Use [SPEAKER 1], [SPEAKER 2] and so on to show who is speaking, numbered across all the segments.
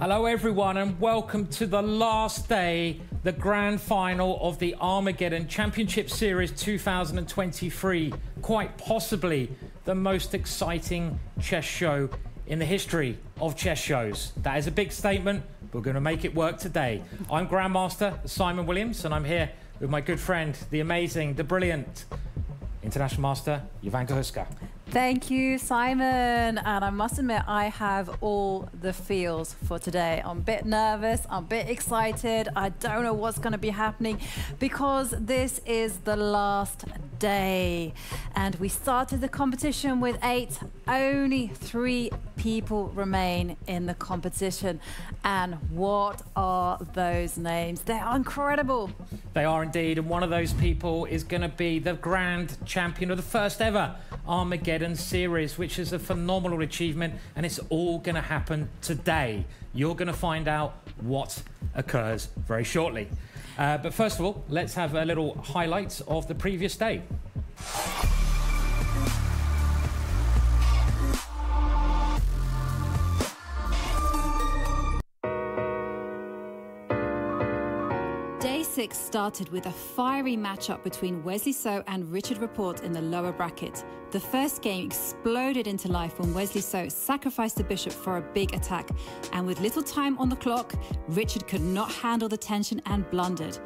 [SPEAKER 1] Hello everyone and welcome to the last day, the grand final of the Armageddon Championship Series 2023. Quite possibly the most exciting chess show in the history of chess shows. That is a big statement. We're going to make it work today. I'm Grandmaster Simon Williams and I'm here with my good friend, the amazing, the brilliant International Master Jovanka Houska.
[SPEAKER 2] Thank you, Simon. And I must admit, I have all the feels for today. I'm a bit nervous, I'm a bit excited. I don't know what's going to be happening because this is the last day. And we started the competition with 8. Only 3 people remain in the competition. And what are those names? They are incredible.
[SPEAKER 1] They are indeed. And one of those people is going to be the grand champion of the first ever Armageddon Series, which is a phenomenal achievement, and it's all going to happen today. You're going to find out what occurs very shortly. But first of all, let's have a little highlights of the previous day.
[SPEAKER 3] Day 6 started with a fiery matchup between Wesley So and Richard Rapport in the lower bracket. The first game exploded into life when Wesley So sacrificed the bishop for a big attack, and with little time on the clock, Richard could not handle the tension and blundered.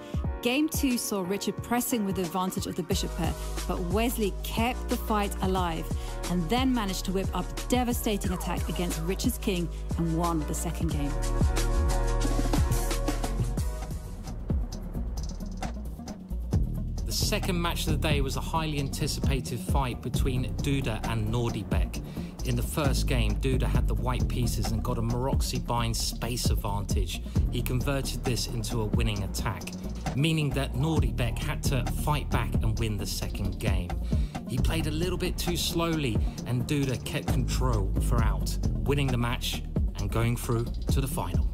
[SPEAKER 3] Game 2 saw Richard pressing with the advantage of the bishop pair, but Wesley kept the fight alive and then managed to whip up a devastating attack against Richard's king and won the second game.
[SPEAKER 1] The second match of the day was a highly anticipated fight between Duda and Nodirbek. In the first game, Duda had the white pieces and got a Maroczy-bind space advantage. He converted this into a winning attack, meaning that Nodirbek had to fight back and win the second game. He played a little bit too slowly and Duda kept control throughout, winning the match and going through to the final.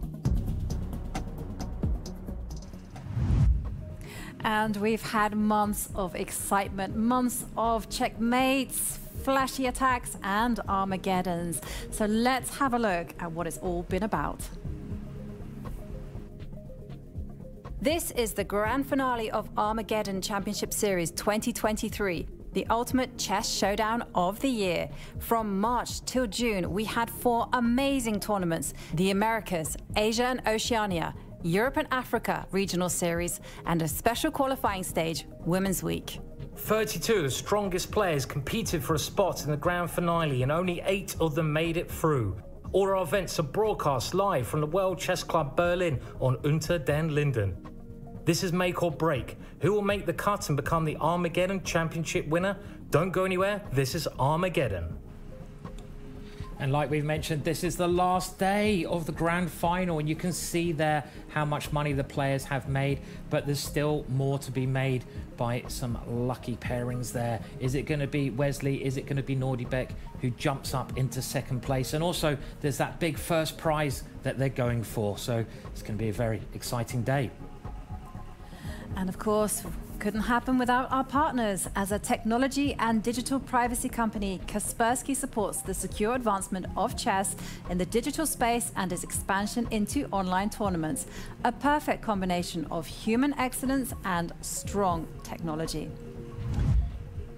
[SPEAKER 2] And we've had months of excitement, months of checkmates, flashy attacks and Armageddons. So let's have a look at what it's all been about. This is the grand finale of Armageddon Championship Series 2023, the ultimate chess showdown of the year. From March till June, we had 4 amazing tournaments: the Americas, Asia and Oceania, Europe and Africa regional series, and a special qualifying stage, Women's Week.
[SPEAKER 1] 32 of the strongest players competed for a spot in the grand finale and only 8 of them made it through. All our events are broadcast live from the World Chess Club Berlin on Unter den Linden. This is make or break. Who will make the cut and become the Armageddon Championship winner? Don't go anywhere, this is Armageddon. And like we've mentioned, this is the last day of the grand final, and you can see there how much money the players have made, but there's still more to be made by some lucky pairings there. Is it going to be Wesley? Is it going to be Nodirbek who jumps up into second place? And also there's that big first prize that they're going for. So it's going to be a very exciting day.
[SPEAKER 2] And of course, couldn't happen without our partners. As a technology and digital privacy company, Kaspersky supports the secure advancement of chess in the digital space and its expansion into online tournaments. A perfect combination of human excellence and strong technology.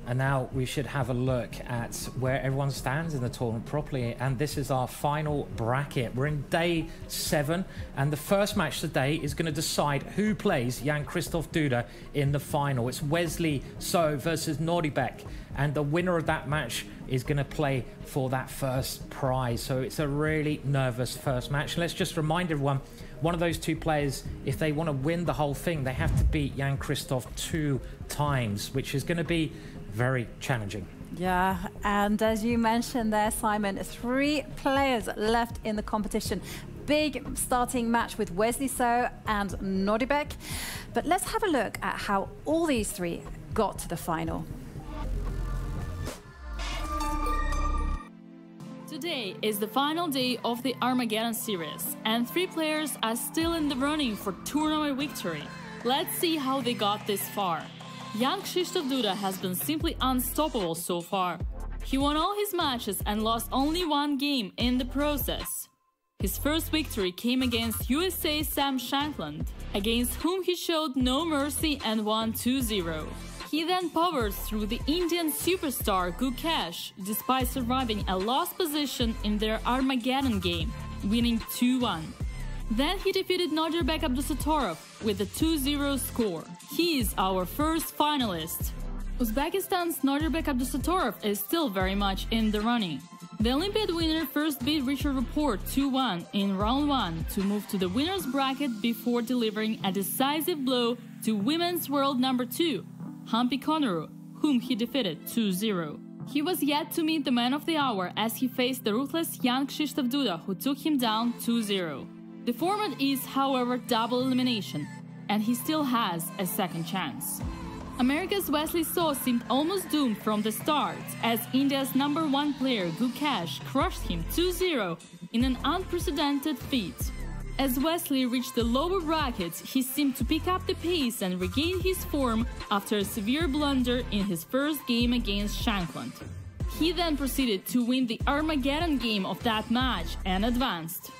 [SPEAKER 1] And now we should have a look at where everyone stands in the tournament properly. And this is our final bracket. We're in day 7. And the first match today is going to decide who plays Jan-Krzysztof Duda in the final. It's Wesley So versus Nodirbek. And the winner of that match is going to play for that first prize. So it's a really nervous first match. And let's just remind everyone, one of those 2 players, if they want to win the whole thing, they have to beat Jan-Krzysztof 2 times, which is going to be very challenging.
[SPEAKER 2] Yeah, and as you mentioned there, Simon, 3 players left in the competition. Big starting match with Wesley So and Nodirbek. But let's have a look at how all these 3 got to the final.
[SPEAKER 4] Today is the final day of the Armageddon series, and 3 players are still in the running for tournament victory. Let's see how they got this far. Jan-Krzysztof Duda has been simply unstoppable so far. He won all his matches and lost only 1 game in the process. His first victory came against USA's Sam Shankland, against whom he showed no mercy and won 2-0. He then powered through the Indian superstar Gukesh, despite surviving a lost position in their Armageddon game, winning 2-1. Then he defeated Nodirbek Abdusattorov with a 2-0 score. He is our first finalist. Uzbekistan's Nodirbek Abdusattorov is still very much in the running. The Olympiad winner first beat Richard Rapport 2-1 in round 1 to move to the winner's bracket before delivering a decisive blow to women's world number 2, Humpy Koneru, whom he defeated 2-0. He was yet to meet the man of the hour as he faced the ruthless Jan-Krzysztof Duda, who took him down 2-0. The format is, however, double elimination, and he still has a second chance. America's Wesley So seemed almost doomed from the start, as India's #1 player Gukesh crushed him 2-0 in an unprecedented feat. As Wesley reached the lower brackets, he seemed to pick up the pace and regain his form after a severe blunder in his first game against Shankland. He then proceeded to win the Armageddon game of that match and advanced.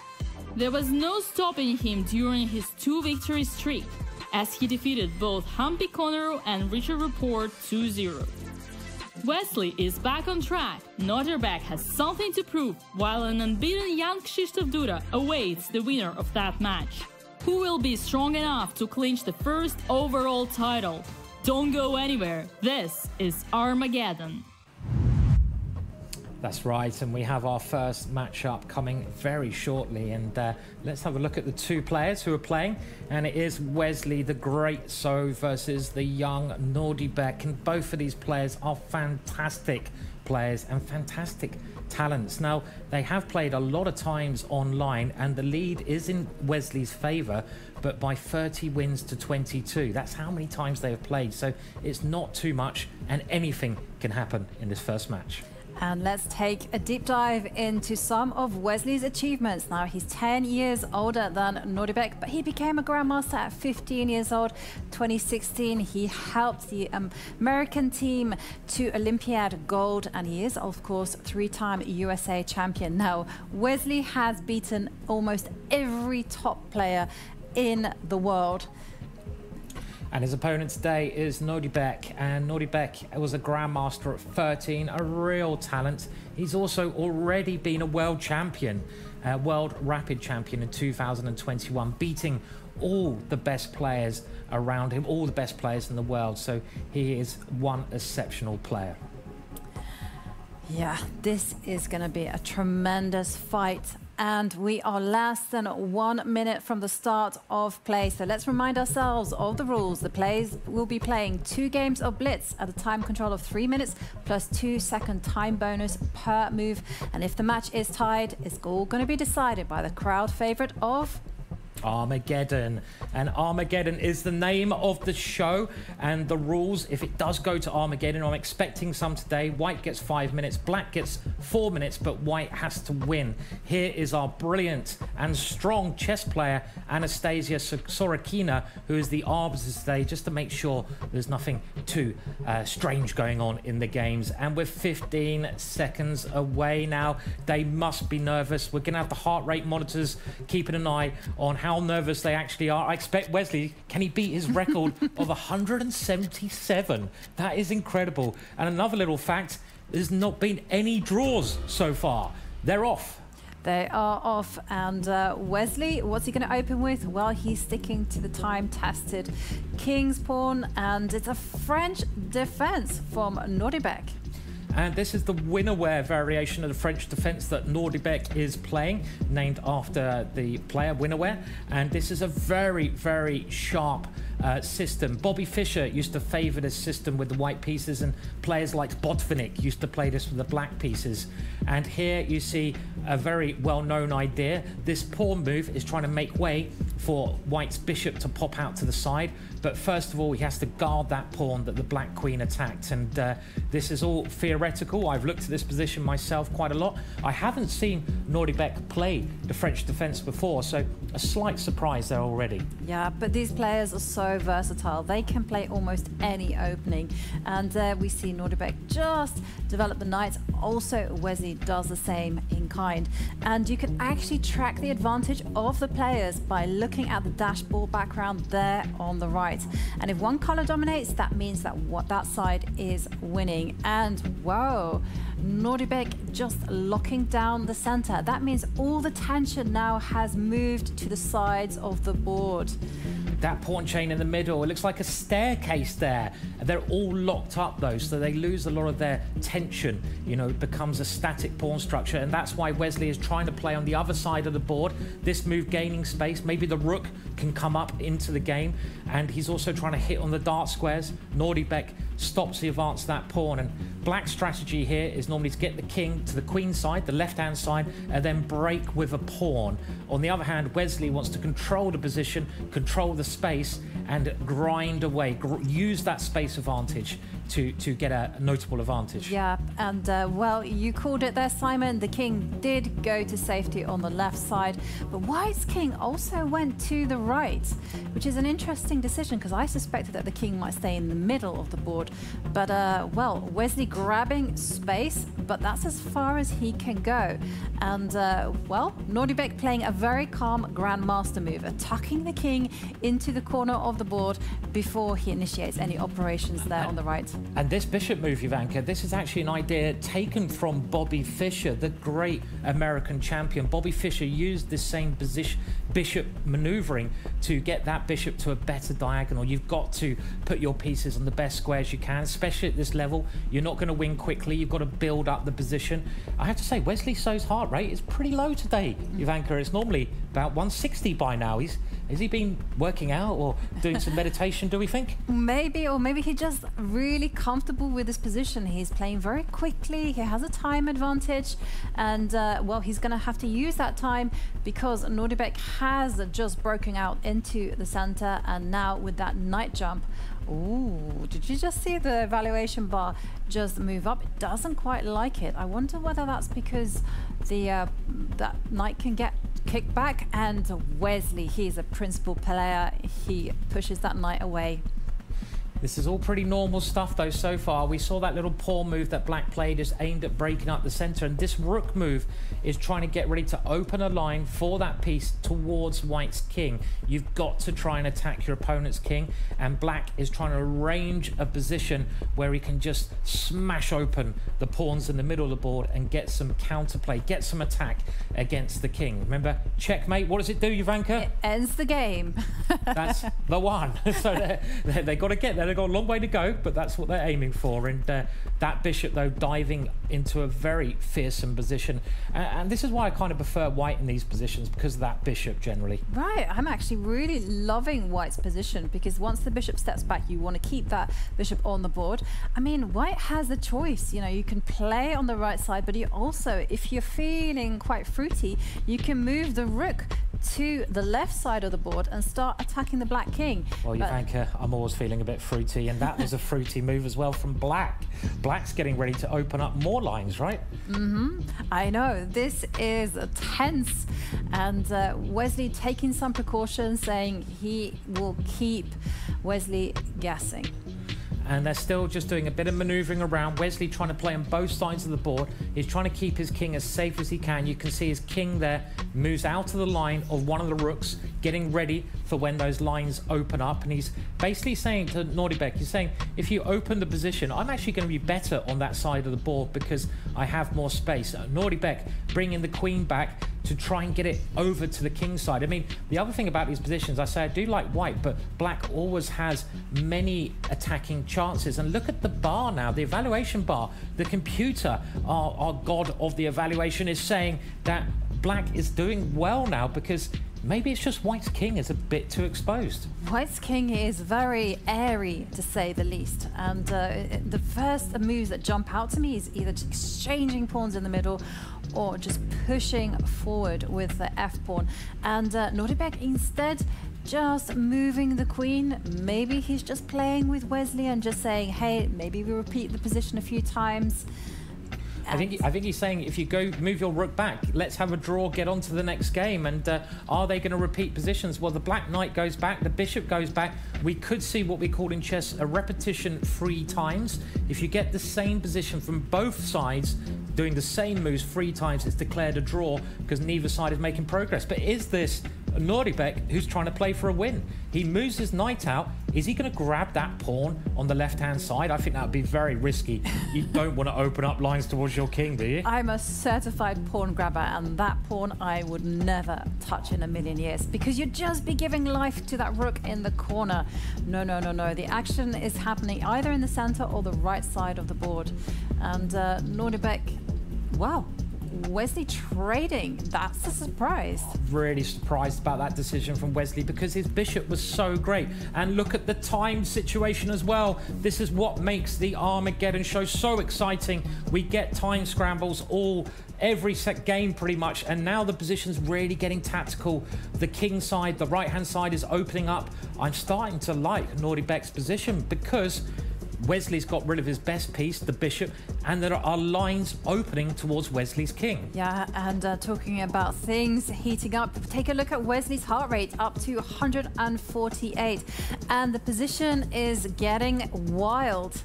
[SPEAKER 4] There was no stopping him during his 2-victory streak, as he defeated both Humpy Koneru and Richard Rapport 2-0. Wesley is back on track. Nodirbek has something to prove, while an unbeaten Jan-Krzysztof Duda awaits the winner of that match. Who will be strong enough to clinch the first overall title? Don't go anywhere. This is Armageddon.
[SPEAKER 1] That's right, and we have our first matchup coming very shortly, and let's have a look at the two players who are playing, and it is Wesley the Great So versus the young Nodirbek, and both of these players are fantastic players and fantastic talents. Now, they have played a lot of times online, and the lead is in Wesley's favour, but by 30 wins to 22. That's how many times they have played, so it's not too much, and anything can happen in this first match.
[SPEAKER 2] And let's take a deep dive into some of Wesley's achievements. Now, he's 10 years older than Nodirbek, but he became a Grandmaster at 15 years old. 2016, he helped the American team to Olympiad gold, and he is, of course, 3-time USA champion. Now, Wesley has beaten almost every top player in the world.
[SPEAKER 1] And his opponent today is Nodirbek, and Nodirbek was a Grandmaster at 13, a real talent. He's also already been a world champion, world rapid champion in 2021, beating all the best players around him, all the best players in the world. So he is one exceptional player.
[SPEAKER 2] Yeah, this is going to be a tremendous fight. And we are less than 1 minute from the start of play. So let's remind ourselves of the rules. The players will be playing 2 games of blitz at a time control of 3 minutes plus 2-second time bonus per move. And if the match is tied, it's all going to be decided by the crowd favorite of
[SPEAKER 1] Armageddon. And Armageddon is the name of the show, and the rules, if it does go to Armageddon, I'm expecting some today. White gets 5 minutes, black gets 4 minutes, but white has to win. Here is our brilliant and strong chess player, Anastasia Sorokina, who is the arbiter today, just to make sure there's nothing too strange going on in the games. And we're 15 seconds away now. They must be nervous. We're going to have the heart rate monitors keeping an eye on how nervous they actually are. I expect Wesley, can he beat his record of 177? That is incredible. And another little fact, there's not been any draws so far. They're off.
[SPEAKER 2] They are off. And Wesley, what's he going to open with? Well, he's sticking to the time-tested King's Pawn, and it's a French defense from Nodirbek.
[SPEAKER 1] And this is the winnerware variation of the French defense that Nodirbek is playing, named after the player winnerware. And this is a very, very sharp system. Bobby Fischer used to favor this system with the white pieces, and players like Botvinnik used to play this with the black pieces. And here you see a very well-known idea. This pawn move is trying to make way for white's bishop to pop out to the side. But first of all, he has to guard that pawn that the black queen attacked. And this is all theoretical. I've looked at this position myself quite a lot. I haven't seen Nodirbek play the French defense before, so a slight surprise there already.
[SPEAKER 2] Yeah, but these players are so versatile. They can play almost any opening. And we see Nodirbek just develop the knight. Also, Wesley does the same in kind. And you can actually track the advantage of the players by looking at the dashboard background there on the right. And if one color dominates, that means that that side is winning. And whoa, Nodirbek just locking down the center. That means all the tension now has moved to the sides of the board.
[SPEAKER 1] That pawn chain in the middle, it looks like a staircase there. They're all locked up though, so they lose a lot of their tension. You know, it becomes a static pawn structure, and that's why Wesley is trying to play on the other side of the board. This move gaining space, maybe the rook can come up into the game, and he's also trying to hit on the dark squares. Nodirbek stops the advance of that pawn, and black's strategy here is normally to get the king to the queen side, the left-hand side, and then break with a pawn. On the other hand, Wesley wants to control the position, control the space, and grind away, use that space advantage to get a notable advantage.
[SPEAKER 2] Yeah, and well, you called it there, Simon. The king did go to safety on the left side, but white's king also went to the right, which is an interesting decision because I suspected that the king might stay in the middle of the board. But well, Wesley grabbing space, but that's as far as he can go. And well, Nodirbek playing a very calm grandmaster move, tucking the king into the corner of the board before he initiates any operations there on the right.
[SPEAKER 1] And this bishop move, Jovanka, this is actually an idea taken from Bobby Fischer, the great American champion. Bobby Fischer used this same position, bishop maneuvering, to get that bishop to a better diagonal. You've got to put your pieces on the best squares you can, especially at this level. You're not going to win quickly. You've got to build up the position. I have to say, Wesley So's heart rate is pretty low today, Jovanka. It's normally about 160 by now. Has he been working out or doing some meditation, do we think?
[SPEAKER 2] Maybe, or maybe he's just really comfortable with his position. He's playing very quickly. He has a time advantage. And, well, he's going to have to use that time because Nodirbek has just broken out into the center. And now with that knight jump, ooh, did you just see the evaluation bar just move up? It doesn't quite like it. I wonder whether that's because the that knight can get kicked back, and Wesley, he's a principal player. He pushes that knight away.
[SPEAKER 1] This is all pretty normal stuff though so far. We saw that little pawn move that black played is aimed at breaking up the center, and this rook move is trying to get ready to open a line for that piece towards white's king. You've got to try and attack your opponent's king, and black is trying to arrange a position where he can just smash open the pawns in the middle of the board and get some counterplay, get some attack against the king. Remember, checkmate, what does it do, Jovanka?
[SPEAKER 2] It ends the game.
[SPEAKER 1] That's the one. So they got to get there. They've got a long way to go, but that's what they're aiming for. And that bishop, though, diving into a very fearsome position. And this is why I kind of prefer white in these positions, because of that bishop generally.
[SPEAKER 2] Right, I'm actually really loving white's position, because once the bishop steps back, you want to keep that bishop on the board. I mean, white has a choice. You know, you can play on the right side, but you also, if you're feeling quite fruity, you can move the rook to the left side of the board and start attacking the black king.
[SPEAKER 1] Well, Jovanka, I'm always feeling a bit fruity, and that was a fruity move as well from black. Black's getting ready to open up more lines, right?
[SPEAKER 2] I know, this is tense, and Wesley taking some precautions, saying he will keep Wesley guessing.
[SPEAKER 1] And they're still just doing a bit of maneuvering around. Wesley trying to play on both sides of the board. He's trying to keep his king as safe as he can. You can see his king there moves out of the line of one of the rooks, getting ready for when those lines open up. And he's basically saying to Nodirbek, he's saying, if you open the position, I'm actually going to be better on that side of the board because I have more space. Nodirbek bringing the queen back to try and get it over to the king side. I mean, the other thing about these positions, I say I do like white, but black always has many attacking chances. And look at the bar now, the evaluation bar. The computer, our god of the evaluation, is saying that black is doing well now because maybe it's just White's king is a bit too exposed.
[SPEAKER 2] White's king is very airy, to say the least. And the first moves that jump out to me is either just exchanging pawns in the middle or just pushing forward with the f-pawn. And Nodirbek instead just moving the queen. Maybe he's just playing with Wesley and just saying, hey, maybe we repeat the position a few times.
[SPEAKER 1] I think he's saying, if you go move your rook back, let's have a draw, get on to the next game. And are they going to repeat positions? Well, the black knight goes back, the bishop goes back. We could see what we call in chess a repetition 3 times. If you get the same position from both sides doing the same moves 3 times, it's declared a draw because neither side is making progress. But is this Nodirbek who's trying to play for a win? He moves his knight out. Is he going to grab that pawn on the left-hand side? I think that would be very risky. You don't want to open up lines towards your king, do you?
[SPEAKER 2] I'm a certified pawn grabber, and that pawn I would never touch in a million years, because you'd just be giving life to that rook in the corner. No, no, no, no. The action is happening either in the center or the right side of the board. And Nodirbek, wow. Wesley trading, that's a surprise.
[SPEAKER 1] Really surprised about that decision from Wesley because his bishop was so great. And look at the time situation as well. This is what makes the Armageddon show so exciting. We get time scrambles every set game pretty much, and now the position's really getting tactical. The king side, the right hand side is opening up. I'm starting to like Nodirbek's position because Wesley's got rid of his best piece, the bishop, and there are lines opening towards Wesley's king.
[SPEAKER 2] Yeah, and talking about things heating up, take a look at Wesley's heart rate, up to 148, and the position is getting wild.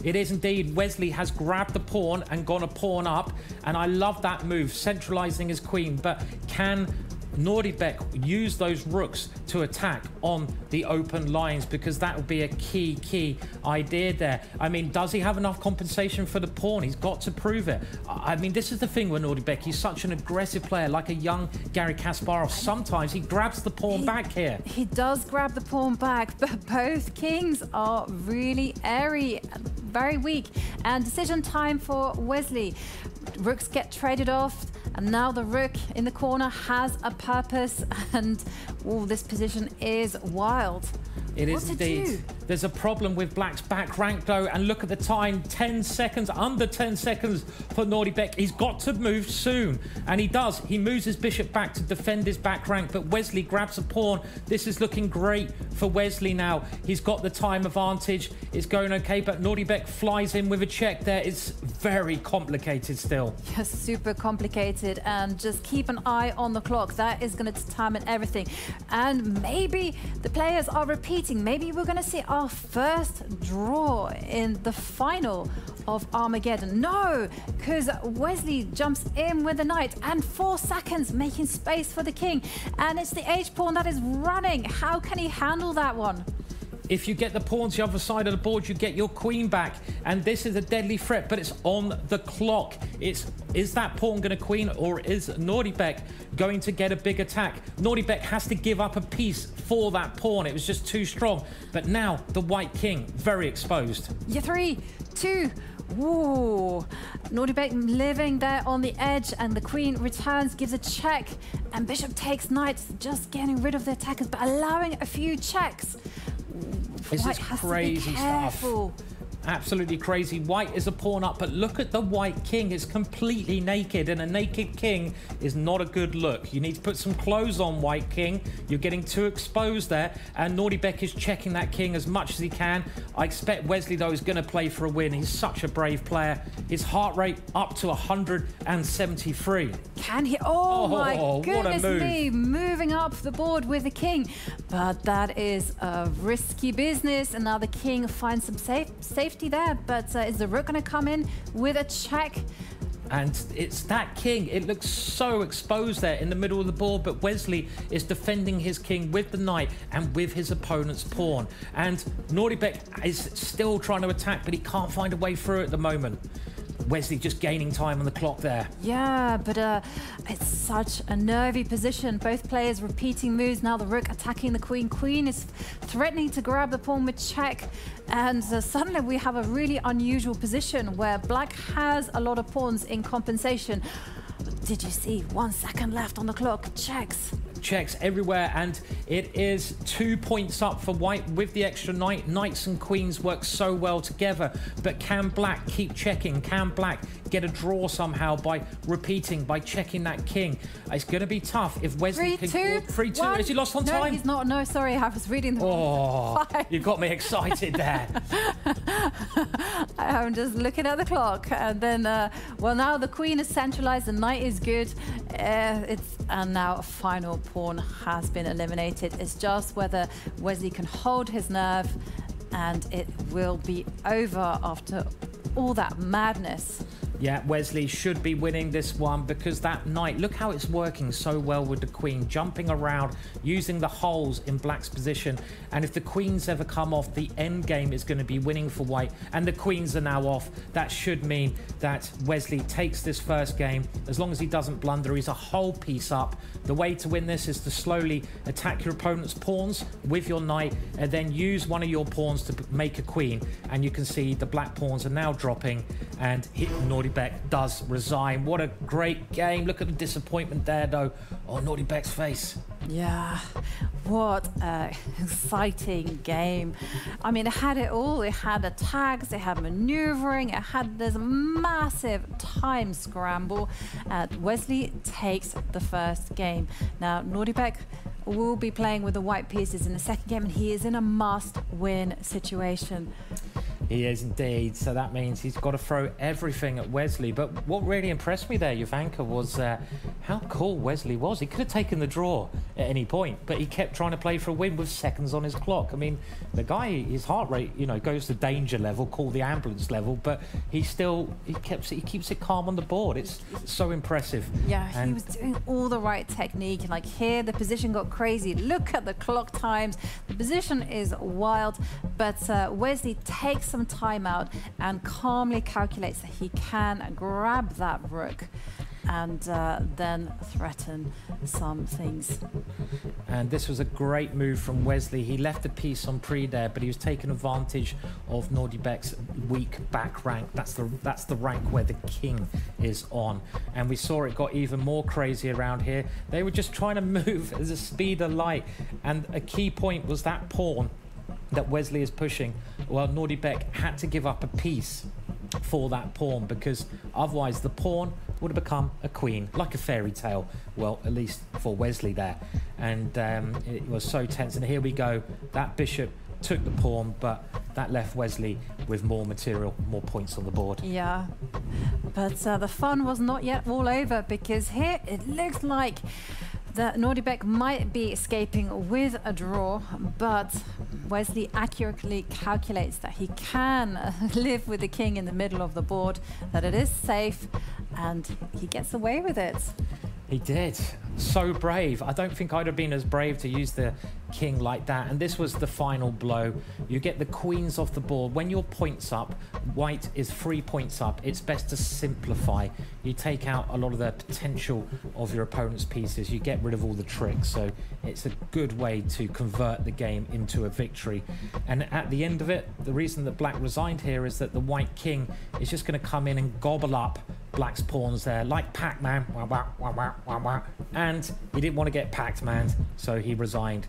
[SPEAKER 1] It is indeed. Wesley has grabbed the pawn and gone a pawn up, and I love that move, centralizing his queen, but can Nodirbek use those rooks to attack on the open lines? Because that would be a key idea there. I mean, does he have enough compensation for the pawn? He's got to prove it. I mean, this is the thing with Nodirbek. He's such an aggressive player, like a young Garry Kasparov. Sometimes he grabs the pawn back here.
[SPEAKER 2] He does grab the pawn back, but both kings are really airy, very weak. And decision time for Wesley. Rooks get traded off. And now the rook in the corner has a purpose, and this position is wild.
[SPEAKER 1] It is indeed. There's a problem with Black's back rank though, and look at the time, 10 seconds, under 10 seconds for Nodirbek. He's got to move soon, and he does. He moves his bishop back to defend his back rank, but Wesley grabs a pawn. This is looking great for Wesley now. He's got the time advantage. It's going okay, but Nodirbek flies in with a check there. It's very complicated still.
[SPEAKER 2] Yes, super complicated, and just keep an eye on the clock. That is going to determine everything. And maybe the players are repeating. Maybe we're going to see our first draw in the final of Armageddon. No, because Wesley jumps in with the knight and 4 seconds, making space for the king. And it's the h-pawn that is running. How can he handle that one?
[SPEAKER 1] If you get the pawns the other side of the board, you get your queen back. And this is a deadly threat, but it's on the clock. Is that pawn going to queen, or is Nodirbek going to get a big attack? Nodirbek has to give up a piece for that pawn. It was just too strong. But now the white king, very exposed.
[SPEAKER 2] Yeah, 3, 2, ooh. Nodirbek living there on the edge, and the queen returns, gives a check, and bishop takes knight, just getting rid of the attackers, but allowing a few checks.
[SPEAKER 1] This is crazy stuff. Absolutely crazy. White is a pawn up, but look at the white king. It's completely naked, and a naked king is not a good look. You need to put some clothes on, white king. You're getting too exposed there, and Nodirbek is checking that king as much as he can. I expect Wesley, though, is going to play for a win. He's such a brave player. His heart rate up to 173.
[SPEAKER 2] Can he? Oh my goodness me, moving up the board with the king. But that is a risky business, and now the king finds some safety there, but is the rook going to come in with a check?
[SPEAKER 1] And it's that king. It looks so exposed there in the middle of the board, but Wesley is defending his king with the knight and with his opponent's pawn. And Nodirbek is still trying to attack, but he can't find a way through at the moment. Wesley just gaining time on the clock there.
[SPEAKER 2] Yeah, but it's such a nervy position. Both players repeating moves. Now the rook attacking the queen. Queen is threatening to grab the pawn with check. And suddenly we have a really unusual position where Black has a lot of pawns in compensation. Did you see 1 second left on the clock? Checks.
[SPEAKER 1] checks everywhere, and it is 2 points up for white with the extra knight. Knights and queens work so well together, but can black keep checking? Can black get a draw somehow by repeating, by checking that king? It's going to be tough if Wesley can... 3-2. Has he lost on time?
[SPEAKER 2] No, he's not. No, sorry, I was reading the...
[SPEAKER 1] Oh, you got me excited there.
[SPEAKER 2] I'm just looking at the clock, and then, well, now the queen is centralized, the knight is good. And now a final pawn has been eliminated. It's just whether Wesley can hold his nerve, and it will be over after all that madness.
[SPEAKER 1] Yeah, Wesley should be winning this one because that knight, look how it's working so well with the queen, jumping around, using the holes in black's position. And if the queens ever come off, the end game is going to be winning for white. And the queens are now off. That should mean that Wesley takes this first game. As long as he doesn't blunder, he's a whole piece up. The way to win this is to slowly attack your opponent's pawns with your knight and then use one of your pawns to make a queen. And you can see the black pawns are now dropping, and Nodirbek does resign. What a great game. Look at the disappointment there, though, on Nodirbek's face.
[SPEAKER 2] Yeah, what an exciting game. I mean, it had it all. It had attacks, it had maneuvering, it had this massive time scramble. Wesley takes the first game. Now, Nodirbek will be playing with the white pieces in the second game, and he is in a must-win situation.
[SPEAKER 1] He is indeed. So that means he's got to throw everything at Wesley. But what really impressed me there, Jovanka, was how cool Wesley was. He could have taken the draw at any point, but he kept trying to play for a win with seconds on his clock. I mean, the guy, his heart rate, you know, goes to danger level, call the ambulance level, but he keeps it calm on the board. It's so impressive.
[SPEAKER 2] Yeah, he was doing all the right technique. Like here, the position got crazy. Look at the clock times. The position is wild, but Wesley takes some time out and calmly calculates that he can grab that rook and then threaten some things.
[SPEAKER 1] And this was a great move from Wesley. He left the piece on pre there, but he was taking advantage of Nodirbek's weak back rank. That's the rank where the king is on. And we saw it got even more crazy around here. They were just trying to move at the speed of light, and a key point was that pawn that Wesley is pushing. Well, Nodirbek had to give up a piece for that pawn, because otherwise the pawn would have become a queen, like a fairy tale. Well, at least for Wesley there. And it was so tense. And here we go. That bishop took the pawn, but that left Wesley with more material, more points on the board.
[SPEAKER 2] Yeah, but the fun was not yet all over, because here it looks like that Nodirbek might be escaping with a draw, but Wesley accurately calculates that he can live with the king in the middle of the board, that it is safe, and he gets away with it.
[SPEAKER 1] He did. So brave. I don't think I'd have been as brave to use the king like that. And this was the final blow. You get the queens off the board. When your points up, white is 3 points up. It's best to simplify. You take out a lot of the potential of your opponent's pieces. You get rid of all the tricks. So it's a good way to convert the game into a victory. And at the end of it, the reason that black resigned here is that the white king is just going to come in and gobble up black's pawns there, like Pac-Man. And he didn't want to get Pac-Man, so he resigned.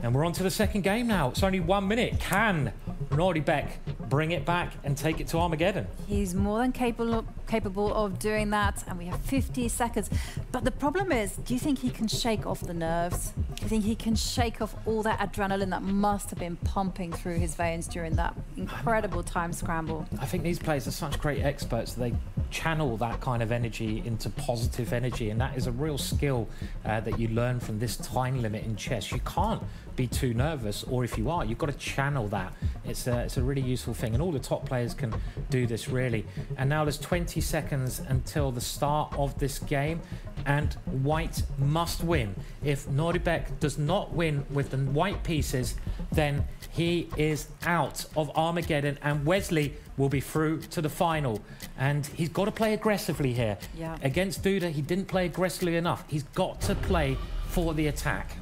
[SPEAKER 1] And we're on to the second game now. It's only 1 minute. Can Nodirbek bring it back and take it to Armageddon?
[SPEAKER 2] He's more than capable of doing that, and we have 50 seconds. But the problem is, do you think he can shake off the nerves? Do you think he can shake off all that adrenaline that must have been pumping through his veins during that incredible time scramble?
[SPEAKER 1] I think these players are such great experts. They channel that kind of energy into positive energy, and that is a real skill that you learn from this time limit in chess. You can't be too nervous, or if you are, you've got to channel that. It's a really useful thing, and all the top players can do this, really. And now there's 20 seconds until the start of this game, and white must win. If Nodirbek does not win with the white pieces, then he is out of Armageddon, and Wesley will be through to the final. And he's got to play aggressively here.
[SPEAKER 2] Yeah.
[SPEAKER 1] Against Duda, he didn't play aggressively enough. He's got to play for the attack.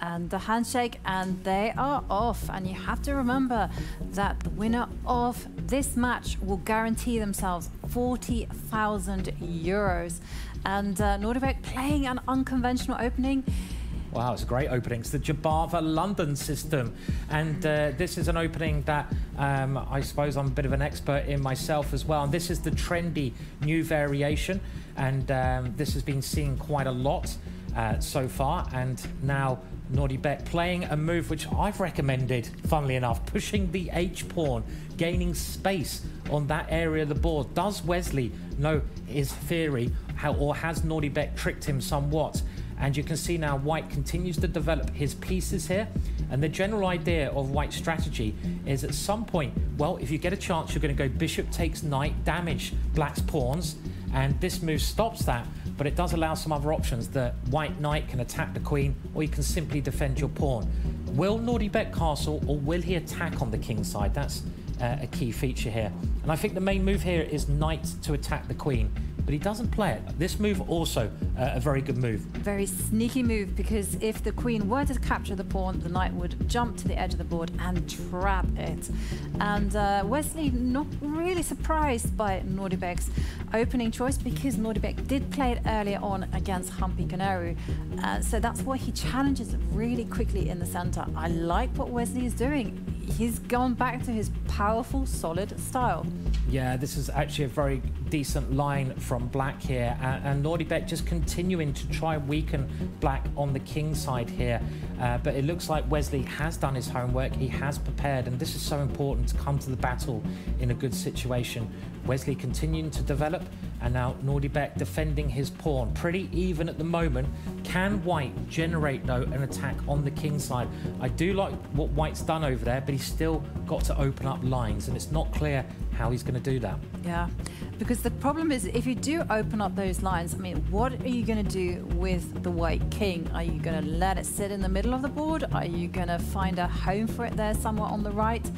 [SPEAKER 2] And the handshake, and they are off. And you have to remember that the winner of this match will guarantee themselves 40,000 euros. And Nodirbek playing an unconventional opening.
[SPEAKER 1] Wow, it's a great opening. It's the Jovanka London system. And this is an opening that I suppose I'm a bit of an expert in myself as well. And this is the trendy new variation. And this has been seen quite a lot so far. And now Nodirbek playing a move which I've recommended, funnily enough, pushing the H-pawn, gaining space on that area of the board. Does Wesley know his theory, or has Nodirbek tricked him somewhat? And you can see now White continues to develop his pieces here. And the general idea of White's strategy is at some point, well, if you get a chance, you're going to go bishop takes knight, damage Black's pawns. And this move stops that, but it does allow some other options. The White knight can attack the queen, or you can simply defend your pawn. Will Nodirbek castle, or will he attack on the king side? That's a key feature here. And I think the main move here is knight to attack the queen, but he doesn't play it. This move also a very good move.
[SPEAKER 2] Very sneaky move, because if the queen were to capture the pawn, the knight would jump to the edge of the board and trap it. And Wesley not really surprised by Nodirbek's opening choice, because Nodirbek did play it earlier on against Humpy Koneru. So that's why he challenges really quickly in the center. I like what Wesley is doing. He's gone back to his powerful, solid style.
[SPEAKER 1] Yeah, this is actually a very decent line from Black here, and Nodirbek just continuing to try and weaken Black on the king side here. But it looks like Wesley has done his homework, he has prepared, and this is so important to come to the battle in a good situation. Wesley continuing to develop, and now Nodirbek defending his pawn. Pretty even at the moment. Can White generate, though, an attack on the king side? I do like what White's done over there, but he's still got to open up lines, and it's not clear how he's going to do that.
[SPEAKER 2] Yeah, because the problem is, if you do open up those lines, I mean, what are you going to do with the White king? Are you going to let it sit in the middle of the board? Are you going to find a home for it there somewhere on the right?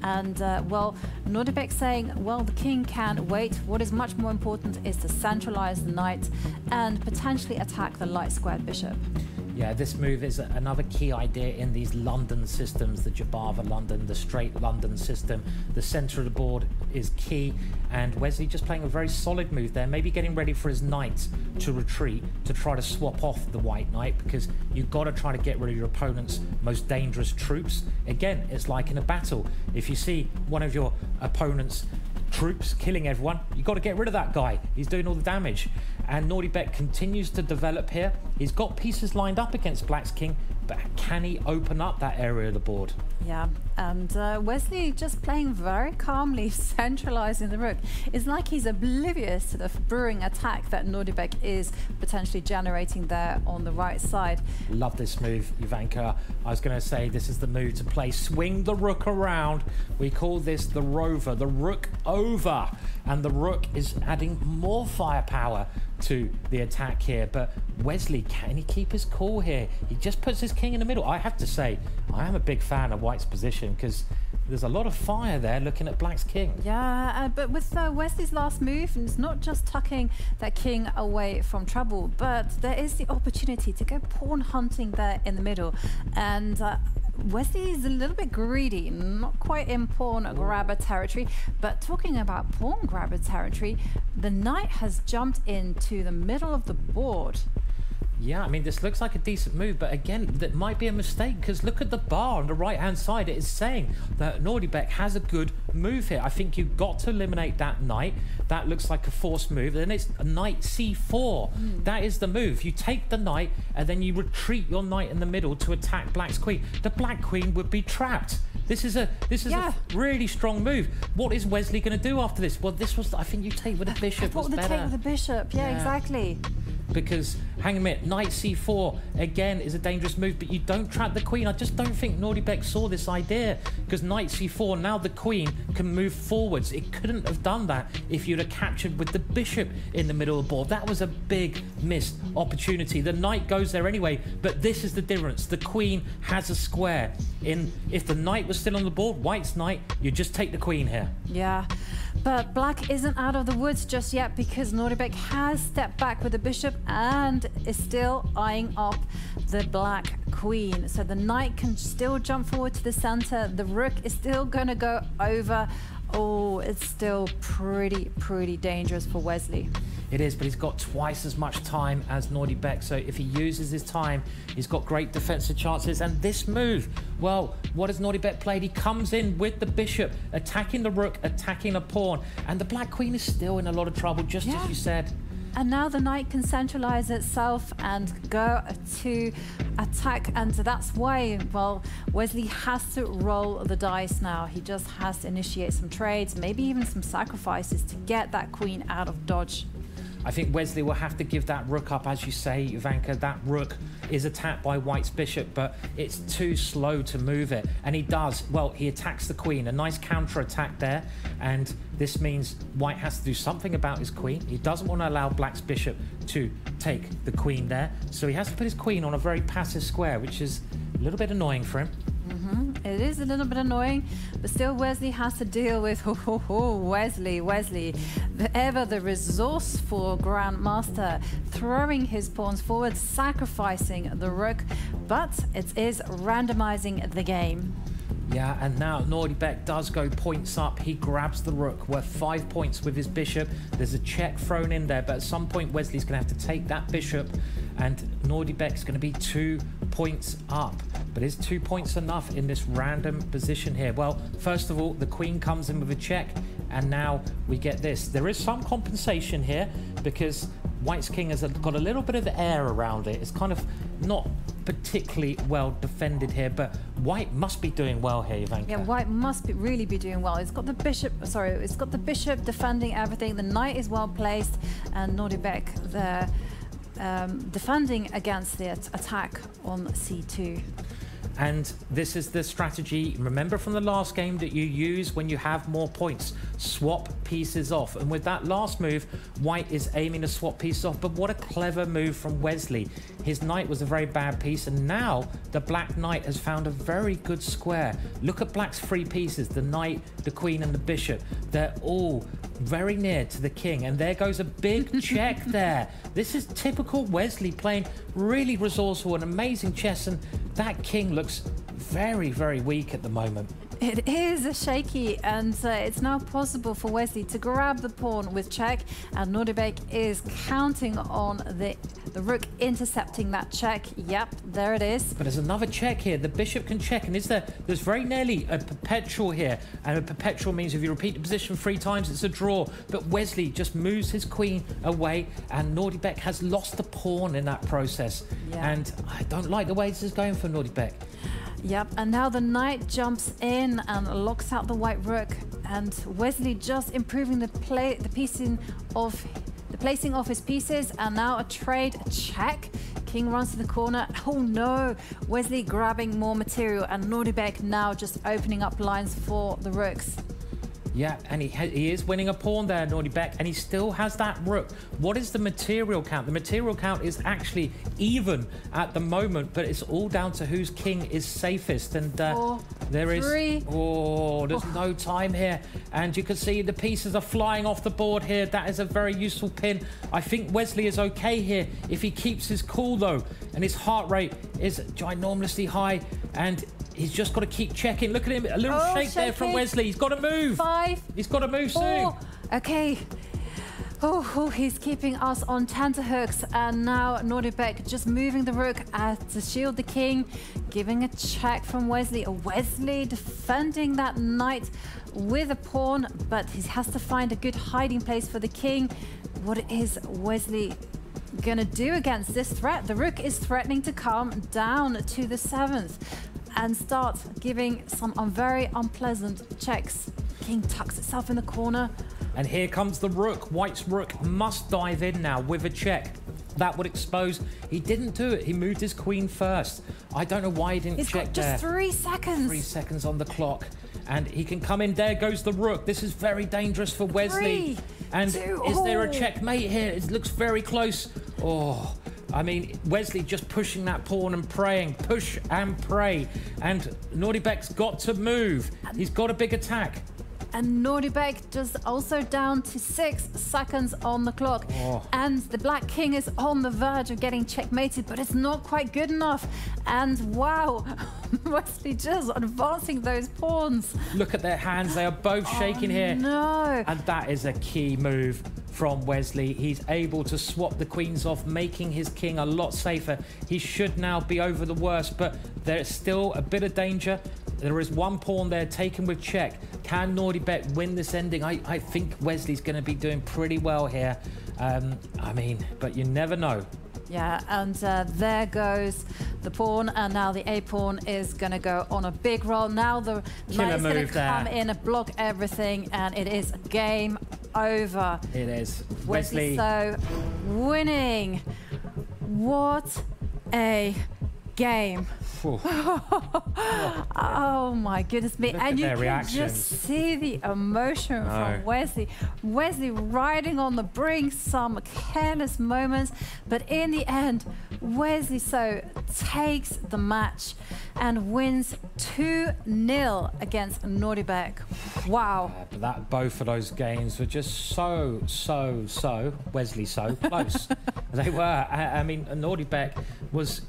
[SPEAKER 2] And well, Nodirbek saying, well, the king can wait. What is much more important is to centralize the knight and potentially attack the light squared bishop.
[SPEAKER 1] Yeah, this move is another key idea in these London systems, the Jovanka London, the straight London system. The center of the board is key, and Wesley just playing a very solid move there, maybe getting ready for his knight to retreat, to try to swap off the white knight, because you've got to try to get rid of your opponent's most dangerous troops. Again, it's like in a battle. If you see one of your opponent's troops killing everyone, you've got to get rid of that guy. He's doing all the damage. And Nodirbek continues to develop here. He's got pieces lined up against Black's king, but can he open up that area of the board?
[SPEAKER 2] Yeah, and Wesley just playing very calmly, centralizing the rook. It's like he's oblivious to the brewing attack that Nodirbek is potentially generating there on the right side.
[SPEAKER 1] Love this move, Jovanka. I was going to say this is the move to play. Swing the rook around. We call this the rover, the rook over. And the rook is adding more firepower to the attack here. But Wesley, can he keep his cool here? He just puts his king in the middle. I have to say, I am a big fan of White's position, because there's a lot of fire there looking at Black's king.
[SPEAKER 2] Yeah, but with Wesley's last move, it's not just tucking that king away from trouble, but there is the opportunity to go pawn hunting there in the middle. And Wesley is a little bit greedy, not quite in pawn grabber territory, but talking about pawn grabber territory, the knight has jumped into the middle of the board.
[SPEAKER 1] Yeah, I mean, this looks like a decent move, but again, that might be a mistake, because look at the bar on the right-hand side. It is saying that Nodirbek has a good move here. I think you've got to eliminate that knight. That looks like a forced move. Then it's knight c4. That is the move. You take the knight, and then you retreat your knight in the middle to attack Black's queen. The Black queen would be trapped. This is a really strong move. What is Wesley going to do after this? Well, this was, I think you take with the bishop.
[SPEAKER 2] I thought the take with the bishop. Yeah, exactly.
[SPEAKER 1] Because, hang a minute, knight c4 again is a dangerous move, but you don't trap the queen. I just don't think Nodirbek saw this idea, because knight c4, now the queen can move forwards. It couldn't have done that if you'd have captured with the bishop in the middle of the board. That was a big missed opportunity. The knight goes there anyway, but this is the difference. The queen has a square. If the knight was still on the board, White's knight, you just take the queen here.
[SPEAKER 2] Yeah, but Black isn't out of the woods just yet, because Nodirbek has stepped back with the bishop and is still eyeing up the Black queen. So the knight can still jump forward to the center. The rook is still going to go over. Oh, it's still pretty dangerous for Wesley.
[SPEAKER 1] It is, but he's got twice as much time as Nodirbek, so if he uses his time, he's got great defensive chances. And this move, well, what has Nodirbek played? He comes in with the bishop, attacking the rook, attacking a pawn, and the black queen is still in a lot of trouble, just as you said.
[SPEAKER 2] And now the knight can centralize itself and go to attack, and that's why, well, Wesley has to roll the dice now. He just has to initiate some trades, maybe even some sacrifices to get that queen out of dodge.
[SPEAKER 1] I think Wesley will have to give that rook up, as you say, Jovanka. That rook is attacked by White's bishop, but it's too slow to move it. And he does. Well, he attacks the queen. A nice counter-attack there. And this means White has to do something about his queen. He doesn't want to allow Black's bishop to take the queen there. So he has to put his queen on a very passive square, which is a little bit annoying for him.
[SPEAKER 2] It is a little bit annoying, but still Wesley has to deal with Wesley, ever the resourceful Grandmaster, throwing his pawns forward, sacrificing the rook, but it is randomizing the game.
[SPEAKER 1] Yeah, and now Nodirbek does go points up. He grabs the rook, worth 5 points with his bishop. There's a check thrown in there, but at some point Wesley's going to have to take that bishop, and Nodirbek's going to be 2 points up. But is 2 points enough in this random position here? Well, first of all, the queen comes in with a check, and now we get this. There is some compensation here because White's king has got a little bit of air around it. It's kind of not particularly well defended here, but White must be doing well here, Jovanka.
[SPEAKER 2] Yeah, White must really be doing well. It's got the bishop, it's got the bishop defending everything. The knight is well placed, and Nodirbek there defending against the attack on c2.
[SPEAKER 1] And this is the strategy, remember from the last game, that you use when you have more points. Swap pieces off. And with that last move, White is aiming to swap pieces off. But what a clever move from Wesley. His knight was a very bad piece, and now the black knight has found a very good square. Look at Black's 3 pieces, the knight, the queen, and the bishop. They're all very near to the king, and there goes a big check there. This is typical Wesley, playing really resourceful and amazing chess, and that king looks very, very weak at the moment.
[SPEAKER 2] It is shaky, and it's now possible for Wesley to grab the pawn with check, and Nodirbek is counting on the rook intercepting that check. Yep, there it is.
[SPEAKER 1] But there's another check here. The bishop can check, and there's very nearly a perpetual here, and a perpetual means if you repeat the position 3 times, it's a draw. But Wesley just moves his queen away, and Nodirbek has lost the pawn in that process.
[SPEAKER 2] Yeah.
[SPEAKER 1] And I don't like the way this is going for Nodirbek.
[SPEAKER 2] Yep, and now the knight jumps in and locks out the white rook, and Wesley just improving the placing of his pieces, and now a trade check. King runs to the corner. Oh no, Wesley grabbing more material, and Nodirbek now just opening up lines for the rooks.
[SPEAKER 1] Yeah, and he is winning a pawn there, Nodirbek, and he still has that rook. What is the material count? The material count is actually even at the moment, but it's all down to whose king is safest. And there is... Oh, there's no time here. And you can see the pieces are flying off the board here. That is a very useful pin. I think Wesley is okay here if he keeps his cool, though. And his heart rate is ginormously high, and he's just got to keep checking. Look at him, a little shake there from Wesley. He's got to move.
[SPEAKER 2] 5.
[SPEAKER 1] He's got to move soon.
[SPEAKER 2] Okay. Oh, he's keeping us on tenterhooks, and now Nodirbek just moving the rook to shield the king, giving a check from Wesley. Wesley defending that knight with a pawn, but he has to find a good hiding place for the king. What is Wesley gonna do against this threat? The rook is threatening to come down to the 7th and start giving some very unpleasant checks. King tucks itself in the corner.
[SPEAKER 1] And here comes the rook. White's rook must dive in now with a check. That would expose. He didn't do it. He moved his queen first. I don't know why he didn't check there.
[SPEAKER 2] He's got just 3 seconds.
[SPEAKER 1] 3 seconds on the clock. And he can come in. There goes the rook. This is very dangerous for Wesley.
[SPEAKER 2] 3,
[SPEAKER 1] and
[SPEAKER 2] 2,
[SPEAKER 1] is there a checkmate here? It looks very close. Oh, I mean, Wesley just pushing that pawn and praying. Push and pray. And Nodirbek's got to move. He's got a big attack.
[SPEAKER 2] and Nodirbek just also down to 6 seconds on the clock. And the Black King is on the verge of getting checkmated, but it's not quite good enough. And wow, Wesley just advancing those pawns.
[SPEAKER 1] Look at their hands, they are both shaking here.
[SPEAKER 2] No.
[SPEAKER 1] And that is a key move from Wesley. He's able to swap the queens off, making his king a lot safer. He should now be over the worst, but there's still a bit of danger. There is one pawn there taken with check. Can Nodirbek win this ending? I think Wesley's going to be doing pretty well here. I mean, but you never know.
[SPEAKER 2] Yeah, and there goes the pawn, and now the A pawn is going to go on a big roll. Now the knight is going to come in and block everything, and it is game over.
[SPEAKER 1] It is.
[SPEAKER 2] Wesley So winning. What a game. Oh my goodness me.
[SPEAKER 1] Look
[SPEAKER 2] and you can
[SPEAKER 1] reactions.
[SPEAKER 2] just see the emotion from Wesley. Wesley riding on the brink, some careless moments, but in the end, Wesley So takes the match and wins 2-0 against Nodirbek. Wow.
[SPEAKER 1] But both of those games were just so Wesley So close. They were. I mean, Nodirbek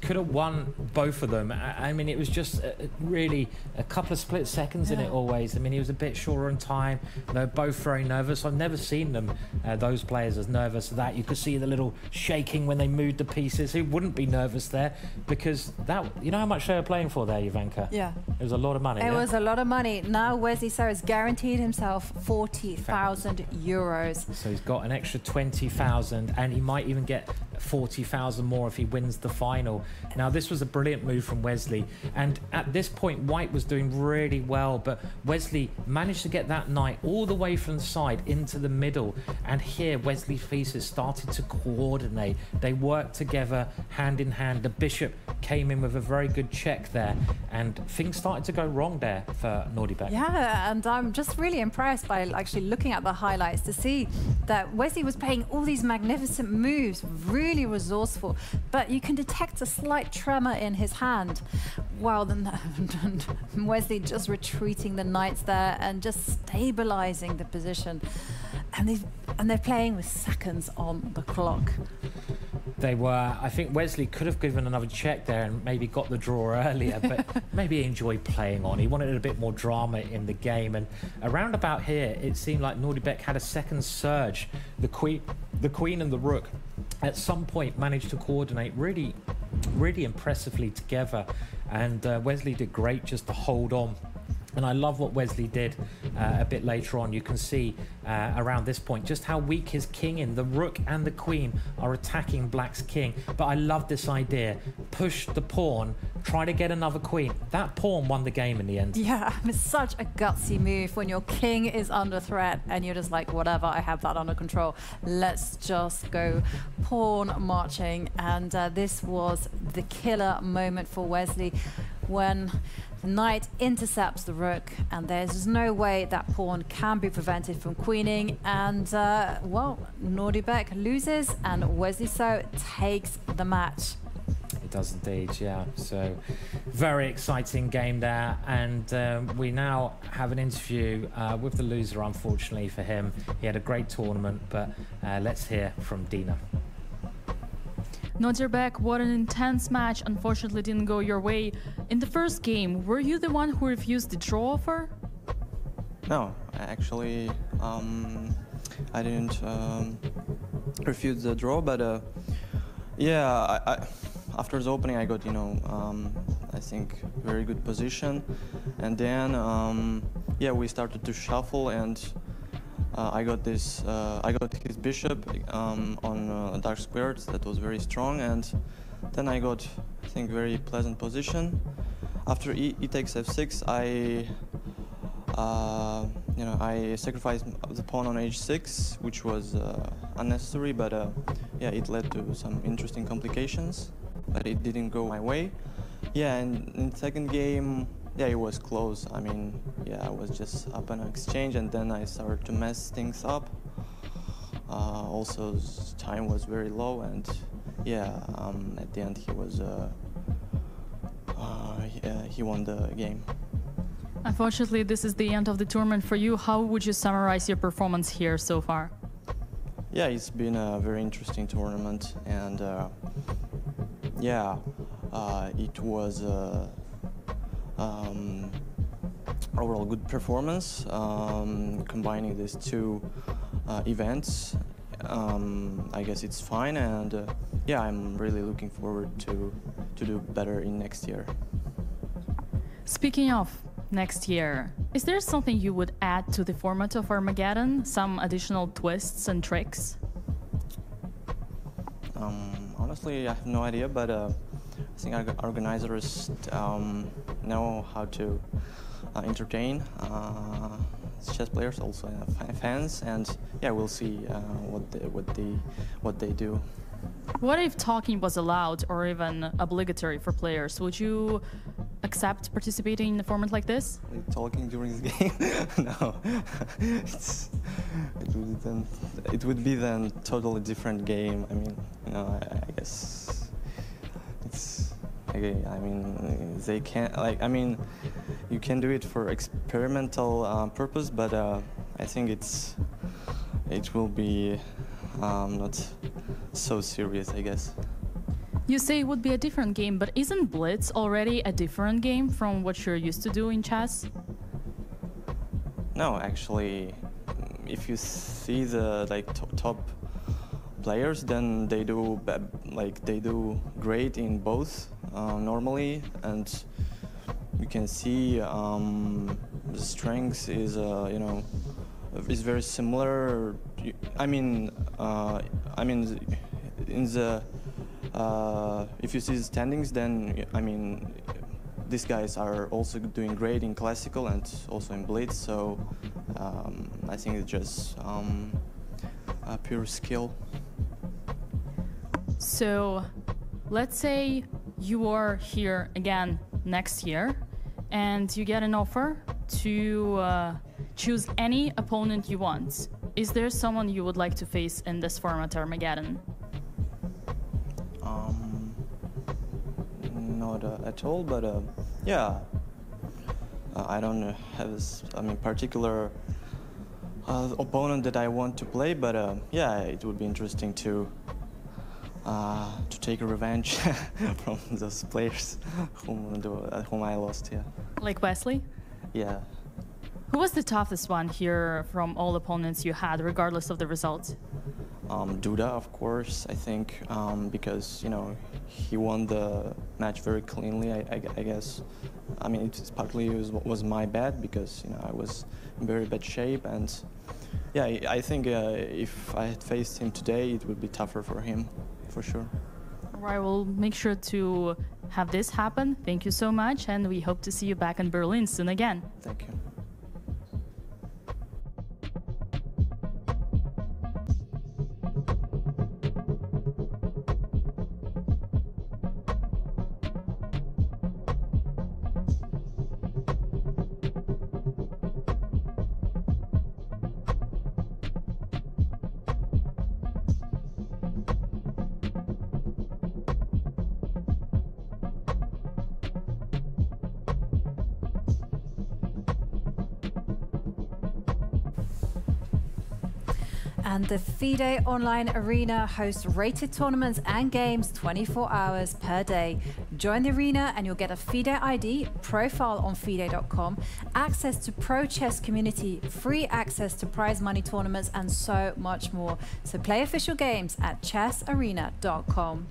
[SPEAKER 1] could have won both of them. I mean, it was just really a couple of split seconds in it always. I mean, he was a bit shorter on time. They're both very nervous. I've never seen them, those players, as nervous as that. You could see the little shaking when they moved the pieces. Who wouldn't be nervous there? Because that, you know how much they were playing for there, Jovanka?
[SPEAKER 2] Yeah.
[SPEAKER 1] It was a lot of money.
[SPEAKER 2] It was a lot of money. Now Wesley So has guaranteed himself 40,000 euros.
[SPEAKER 1] So he's got an extra 20,000, and he might even get 40,000 more if he wins the final. Now, this was a brilliant move from Wesley, and at this point White was doing really well, but Wesley managed to get that knight all the way from the side into the middle, and here Wesley's pieces started to coordinate. They worked together hand in hand. The bishop came in with a very good check there, and things started to go wrong there for Nodirbek.
[SPEAKER 2] Yeah, and I'm just really impressed by actually looking at the highlights to see that Wesley was playing all these magnificent moves, really resourceful, but you can detect a slight tremor in his hand. Wow, then Wesley just retreating the knights there and just stabilizing the position. And they're playing with seconds on the clock.
[SPEAKER 1] They were. I think Wesley could have given another check there and maybe got the draw earlier, but maybe he enjoyed playing on. He wanted a bit more drama in the game, and around about here it seemed like Nodirbek had a second surge. The queen and the rook at some point managed to coordinate really impressively together, and Wesley did great just to hold on. And I love what Wesley did a bit later on. You can see around this point just how weak his king is. The rook and the queen are attacking Black's king. But I love this idea. Push the pawn, try to get another queen. That pawn won the game in the end.
[SPEAKER 2] Yeah, it's such a gutsy move when your king is under threat and you're just like, whatever, I have that under control. Let's just go pawn marching. And this was the killer moment for Wesley when the knight intercepts the rook, and there's no way that pawn can be prevented from queening, and well, Nodirbek loses and Wesley So takes the match.
[SPEAKER 1] It does indeed, yeah. So very exciting game there, and we now have an interview with the loser. Unfortunately for him, he had a great tournament, but let's hear from Dina.
[SPEAKER 4] Nodirbek, what an intense match. Unfortunately didn't go your way. In the first game, were you the one who refused the draw offer?
[SPEAKER 5] No, actually, I didn't refuse the draw, but yeah, after the opening I got, I think very good position, and then yeah, we started to shuffle, and I got his bishop on dark squares. That was very strong, and then I got, I think, very pleasant position. After e takes f6, I sacrificed the pawn on h6, which was unnecessary, but yeah, it led to some interesting complications, but it didn't go my way. Yeah, and in the second game, yeah, it was close. I mean, yeah, I was just up on an exchange, and then I started to mess things up. Also, time was very low, and yeah, at the end he was he won the game.
[SPEAKER 4] Unfortunately, this is the end of the tournament for you. How would you summarize your performance here so far?
[SPEAKER 5] Yeah, it's been a very interesting tournament, and it was overall good performance, combining these two events. I guess it's fine, and yeah, I'm really looking forward to do better in next year.
[SPEAKER 4] Speaking of next year, is there something you would add to the format of Armageddon? Some additional twists and tricks?
[SPEAKER 5] Honestly, I have no idea, but I think our organizers know how to entertain chess players, also fans, and yeah, we'll see what they do.
[SPEAKER 4] What if talking was allowed or even obligatory for players? Would you accept participating in a format like this?
[SPEAKER 5] Like talking during the game? No. It would be then totally different game. I mean, you know, I guess it's okay. I mean, they can't I mean, you can do it for experimental purpose, but I think it will be not so serious, I guess.
[SPEAKER 4] You say it would be a different game, but isn't Blitz already a different game from what you're used to do in chess?
[SPEAKER 5] No, actually, if you see the top players, then they do great in both normally, and you can see the strength is is very similar. I mean, in the if you see the standings, then I mean, these guys are also doing great in classical and also in Blitz. So I think it's just pure skill.
[SPEAKER 4] So let's say you are here again next year, and you get an offer to choose any opponent you want. Is there someone you would like to face in this format, Armageddon?
[SPEAKER 5] Not at all, but yeah, I don't have particular opponent that I want to play, but yeah, it would be interesting to take a revenge from those players whom I lost. Yeah.
[SPEAKER 4] Like Wesley?
[SPEAKER 5] Yeah.
[SPEAKER 4] Who was the toughest one here from all opponents you had, regardless of the results?
[SPEAKER 5] Duda, of course, I think, because, you know, he won the match very cleanly, I guess. I mean, it partly was my bad because, you know, I was in very bad shape, and yeah, I think if I had faced him today, it would be tougher for him, for sure.
[SPEAKER 4] All right, we'll make sure to have this happen. Thank you so much, and we hope to see you back in Berlin soon again.
[SPEAKER 5] Thank you.
[SPEAKER 2] And the FIDE Online Arena hosts rated tournaments and games 24 hours per day. Join the arena and you'll get a FIDE ID, profile on FIDE.com, access to pro chess community, free access to prize money tournaments, and so much more. So play official games at chessarena.com.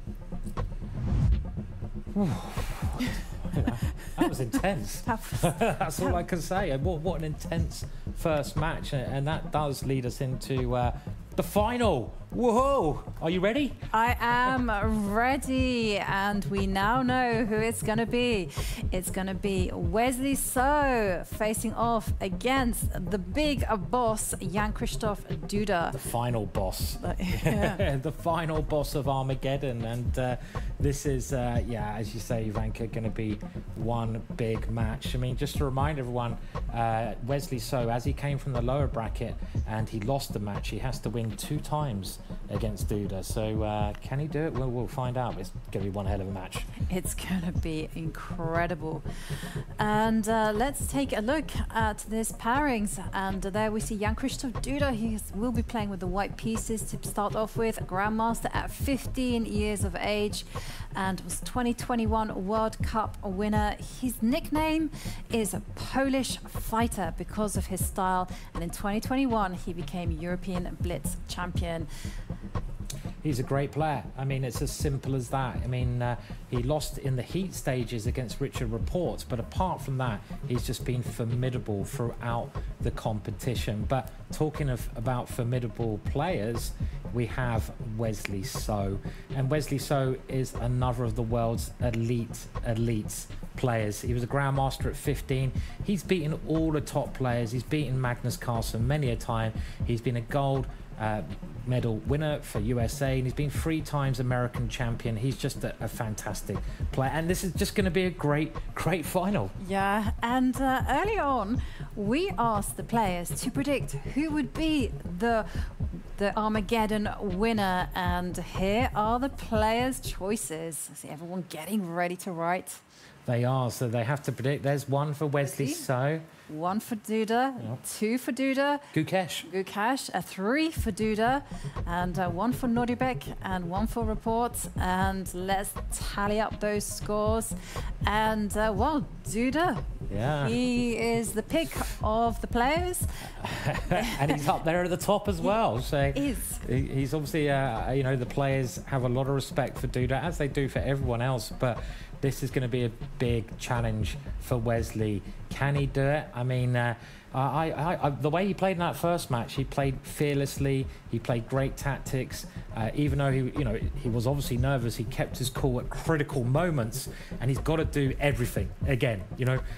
[SPEAKER 1] That was intense. That's all I can say. What an intense first match, and that does lead us into the final. Whoa! Are you ready?
[SPEAKER 2] I am ready, and we now know who it's going to be. It's going to be Wesley So facing off against the big boss, Jan-Krzysztof Duda.
[SPEAKER 1] The final boss.
[SPEAKER 2] Yeah.
[SPEAKER 1] The final boss of Armageddon, and this is, yeah, as you say, Jovanka, going to be one big match. I mean, just to remind everyone, Wesley So, as he came from the lower bracket and he lost the match, he has to win 2 times against Duda. So can he do it? Well, we'll find out. It's going to be one hell of a match.
[SPEAKER 2] It's going to be incredible. And let's take a look at this pairings. And there we see Jan-Krzysztof Duda. He will be playing with the white pieces to start off with. A Grandmaster at 15 years of age and was 2021 World Cup winner. His nickname is Polish Fighter because of his style. And in 2021, he became European Blitz champion.
[SPEAKER 1] He's a great player. I mean, it's as simple as that. I mean, he lost in the heat stages against Richard Rapport, but apart from that, he's just been formidable throughout the competition. But talking about formidable players, we have Wesley So. And Wesley So is another of the world's elite players. He was a Grandmaster at 15. He's beaten all the top players. He's beaten Magnus Carlsen many a time. He's been a gold medal winner for USA, and he's been 3 times American champion. He's just a fantastic player, and this is just going to be a great final.
[SPEAKER 2] Yeah, and early on we asked the players to predict who would be the Armageddon winner, and here are the players' choices. I see everyone getting ready to write.
[SPEAKER 1] They are, so they have to predict. There's one for Wesley So.
[SPEAKER 2] 1 for Duda, 2 for Duda.
[SPEAKER 1] Gukesh.
[SPEAKER 2] 3 for Duda, and 1 for Nodirbek, and 1 for Rapport. And let's tally up those scores. And well, Duda, he is the pick of the players.
[SPEAKER 1] And he's up there at the top as well. So he's obviously, you know, the players have a lot of respect for Duda, as they do for everyone else. But this is going to be a big challenge for Wesley. Can he do it? I mean, the way he played in that first match, he played fearlessly. He played great tactics. Even though he was obviously nervous, he kept his cool at critical moments. And he's got to do everything again,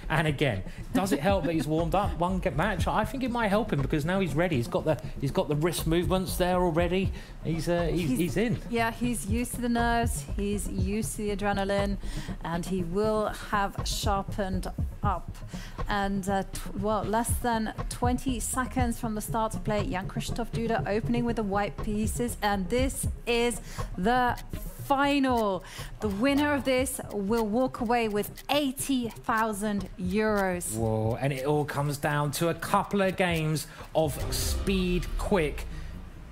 [SPEAKER 1] and again. Does it help that he's warmed up one match? I think it might help him because now he's ready. He's got the wrist movements there already. He's in.
[SPEAKER 2] Yeah, he's used to the nerves. He's used to the adrenaline, and he will have sharpened up. And well, less than 20 seconds from the start of play, Jan-Krzysztof Duda opening with the white pieces, and this is the final. The winner of this will walk away with 80,000 euros.
[SPEAKER 1] Whoa, and it all comes down to a couple of games of speed, quick,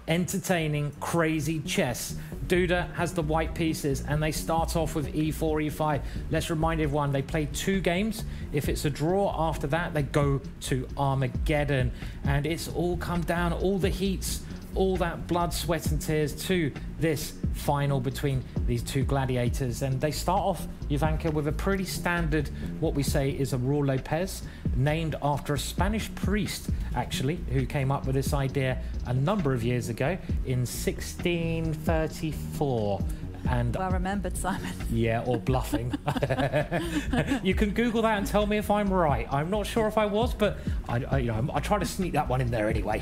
[SPEAKER 1] entertaining, crazy chess. Duda has the white pieces, and they start off with e4, e5. Let's remind everyone, they play 2 games. If it's a draw after that, they go to Armageddon. And it's all come down, all the heats, all that blood, sweat and tears to this final between these 2 gladiators. And they start off, Jovanka, with a pretty standard, what we say is a Raul Lopez, named after a Spanish priest, actually, who came up with this idea a number of years ago in 1634. And
[SPEAKER 2] well remembered, Simon.
[SPEAKER 1] Yeah, or bluffing. You can Google that and tell me if I'm right. I'm not sure if I was, but I try to sneak that one in there anyway.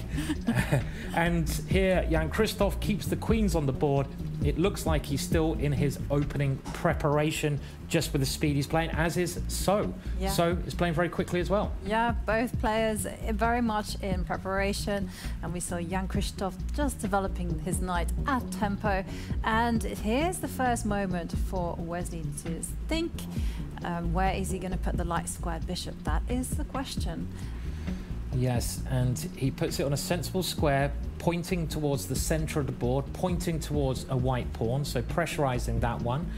[SPEAKER 1] And here, Jan-Krzysztof keeps the queens on the board. It looks like he's still in his opening preparation, just with the speed he's playing, as is So.
[SPEAKER 2] Yeah.
[SPEAKER 1] So is playing very quickly as well.
[SPEAKER 2] Yeah, both players very much in preparation, and we saw Jan-Krzysztof just developing his knight at tempo. And here's the first moment for Wesley to think, where is he going to put the light squared bishop? That is the question.
[SPEAKER 1] Yes, and he puts it on a sensible square, pointing towards the center of the board, pointing towards a white pawn, so pressurizing that one.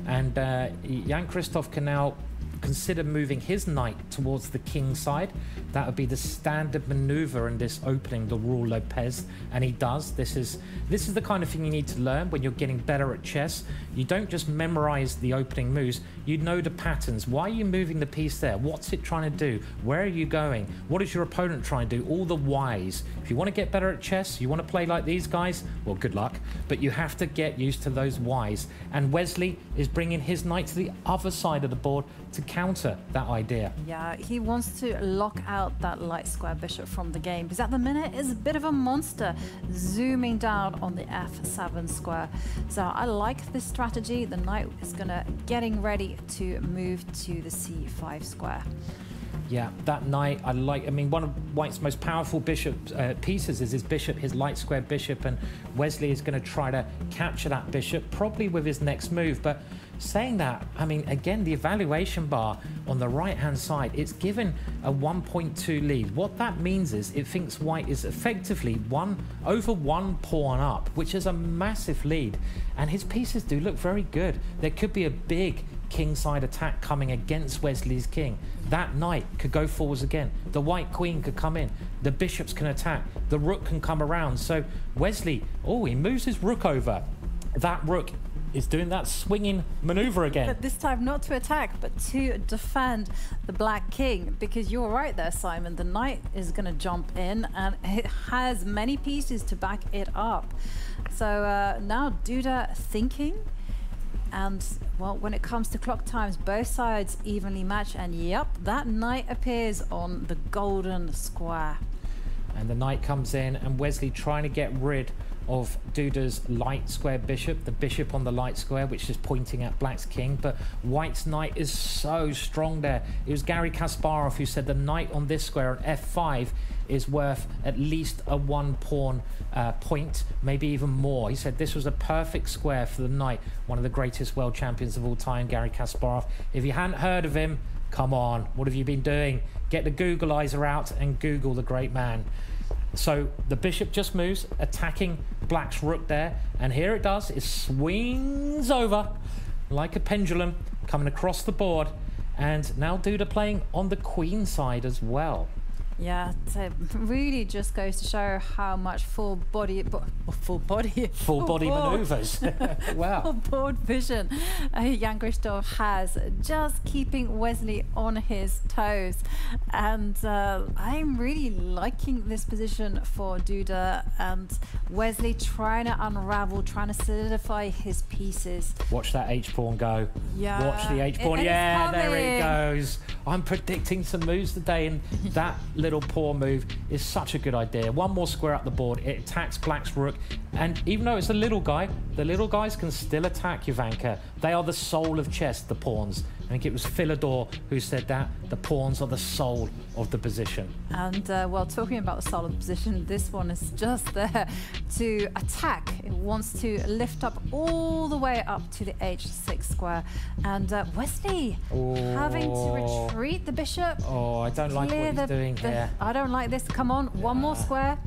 [SPEAKER 1] And Jan-Krzysztof can now consider moving his knight towards the king side. That would be the standard maneuver in this opening, the Raul Lopez, and he does. This is the kind of thing you need to learn when you're getting better at chess. You don't just memorize the opening moves, you know the patterns. Why are you moving the piece there? What's it trying to do? Where are you going? What is your opponent trying to do? All the whys. If you want to get better at chess, you want to play like these guys, well, good luck, but you have to get used to those whys. And Wesley is bringing his knight to the other side of the board to counter that idea.
[SPEAKER 2] Yeah, he wants to lock out that light square bishop from the game, because at the minute it's a bit of a monster zooming down on the f7 square. So I like this strategy. The knight is getting ready to move to the c5 square.
[SPEAKER 1] Yeah, that knight, I mean, one of White's most powerful bishop pieces is his bishop, his light square bishop, and Wesley is going to try to capture that bishop, probably with his next move. But saying that, I mean, again, the evaluation bar on the right-hand side, it's given a 1.2 lead. What that means is it thinks White is effectively over one pawn up, which is a massive lead. And his pieces do look very good. There could be a big kingside attack coming against Wesley's king. That knight could go forwards again. The white queen could come in. The bishops can attack. The rook can come around. So Wesley, oh, he moves his rook over. That rook is doing that swinging maneuver again.
[SPEAKER 2] But this time not to attack, but to defend the black king. Because you're right there, Simon. The knight is going to jump in, and it has many pieces to back it up. So now Duda thinking. And, well, when it comes to clock times, both sides evenly match. And, yep, that knight appears on the golden square.
[SPEAKER 1] And the knight comes in, and Wesley trying to get rid of Duda's light square bishop, the bishop on the light square, which is pointing at Black's king. But White's knight is so strong there. It was Garry Kasparov who said the knight on this square on f5 is worth at least a 1 pawn point, maybe even more. He said this was a perfect square for the knight, one of the greatest world champions of all time, Garry Kasparov. If you hadn't heard of him, come on, what have you been doing? Get the Googleizer out and Google the great man. So the bishop just moves, attacking Black's rook there, and here it does, it swings over like a pendulum, coming across the board, and now Duda playing on the queen side as well.
[SPEAKER 2] Yeah, it really just goes to show how much full body
[SPEAKER 1] maneuvers. Wow.
[SPEAKER 2] Full board vision Jan-Krzysztof has, just keeping Wesley on his toes. And I'm really liking this position for Duda, and Wesley trying to unravel, trying to solidify his pieces.
[SPEAKER 1] Watch that H-pawn go.
[SPEAKER 2] Yeah.
[SPEAKER 1] Watch the H-pawn. Yeah, there it goes. I'm predicting some moves today, and that little pawn move is such a good idea. One more square up the board, it attacks Black's rook, and even though it's a little guy, the little guys can still attack Jovanka. They are the soul of chess, the pawns. I think it was Philidor who said that the pawns are the soul of the position.
[SPEAKER 2] And well, talking about the soul of the position, this one is just there to attack. It wants to lift up all the way up to the H6 square, and Wesley having to retreat the bishop.
[SPEAKER 1] Oh, I don't like what he's doing here.
[SPEAKER 2] I don't like this. Come on, one more square.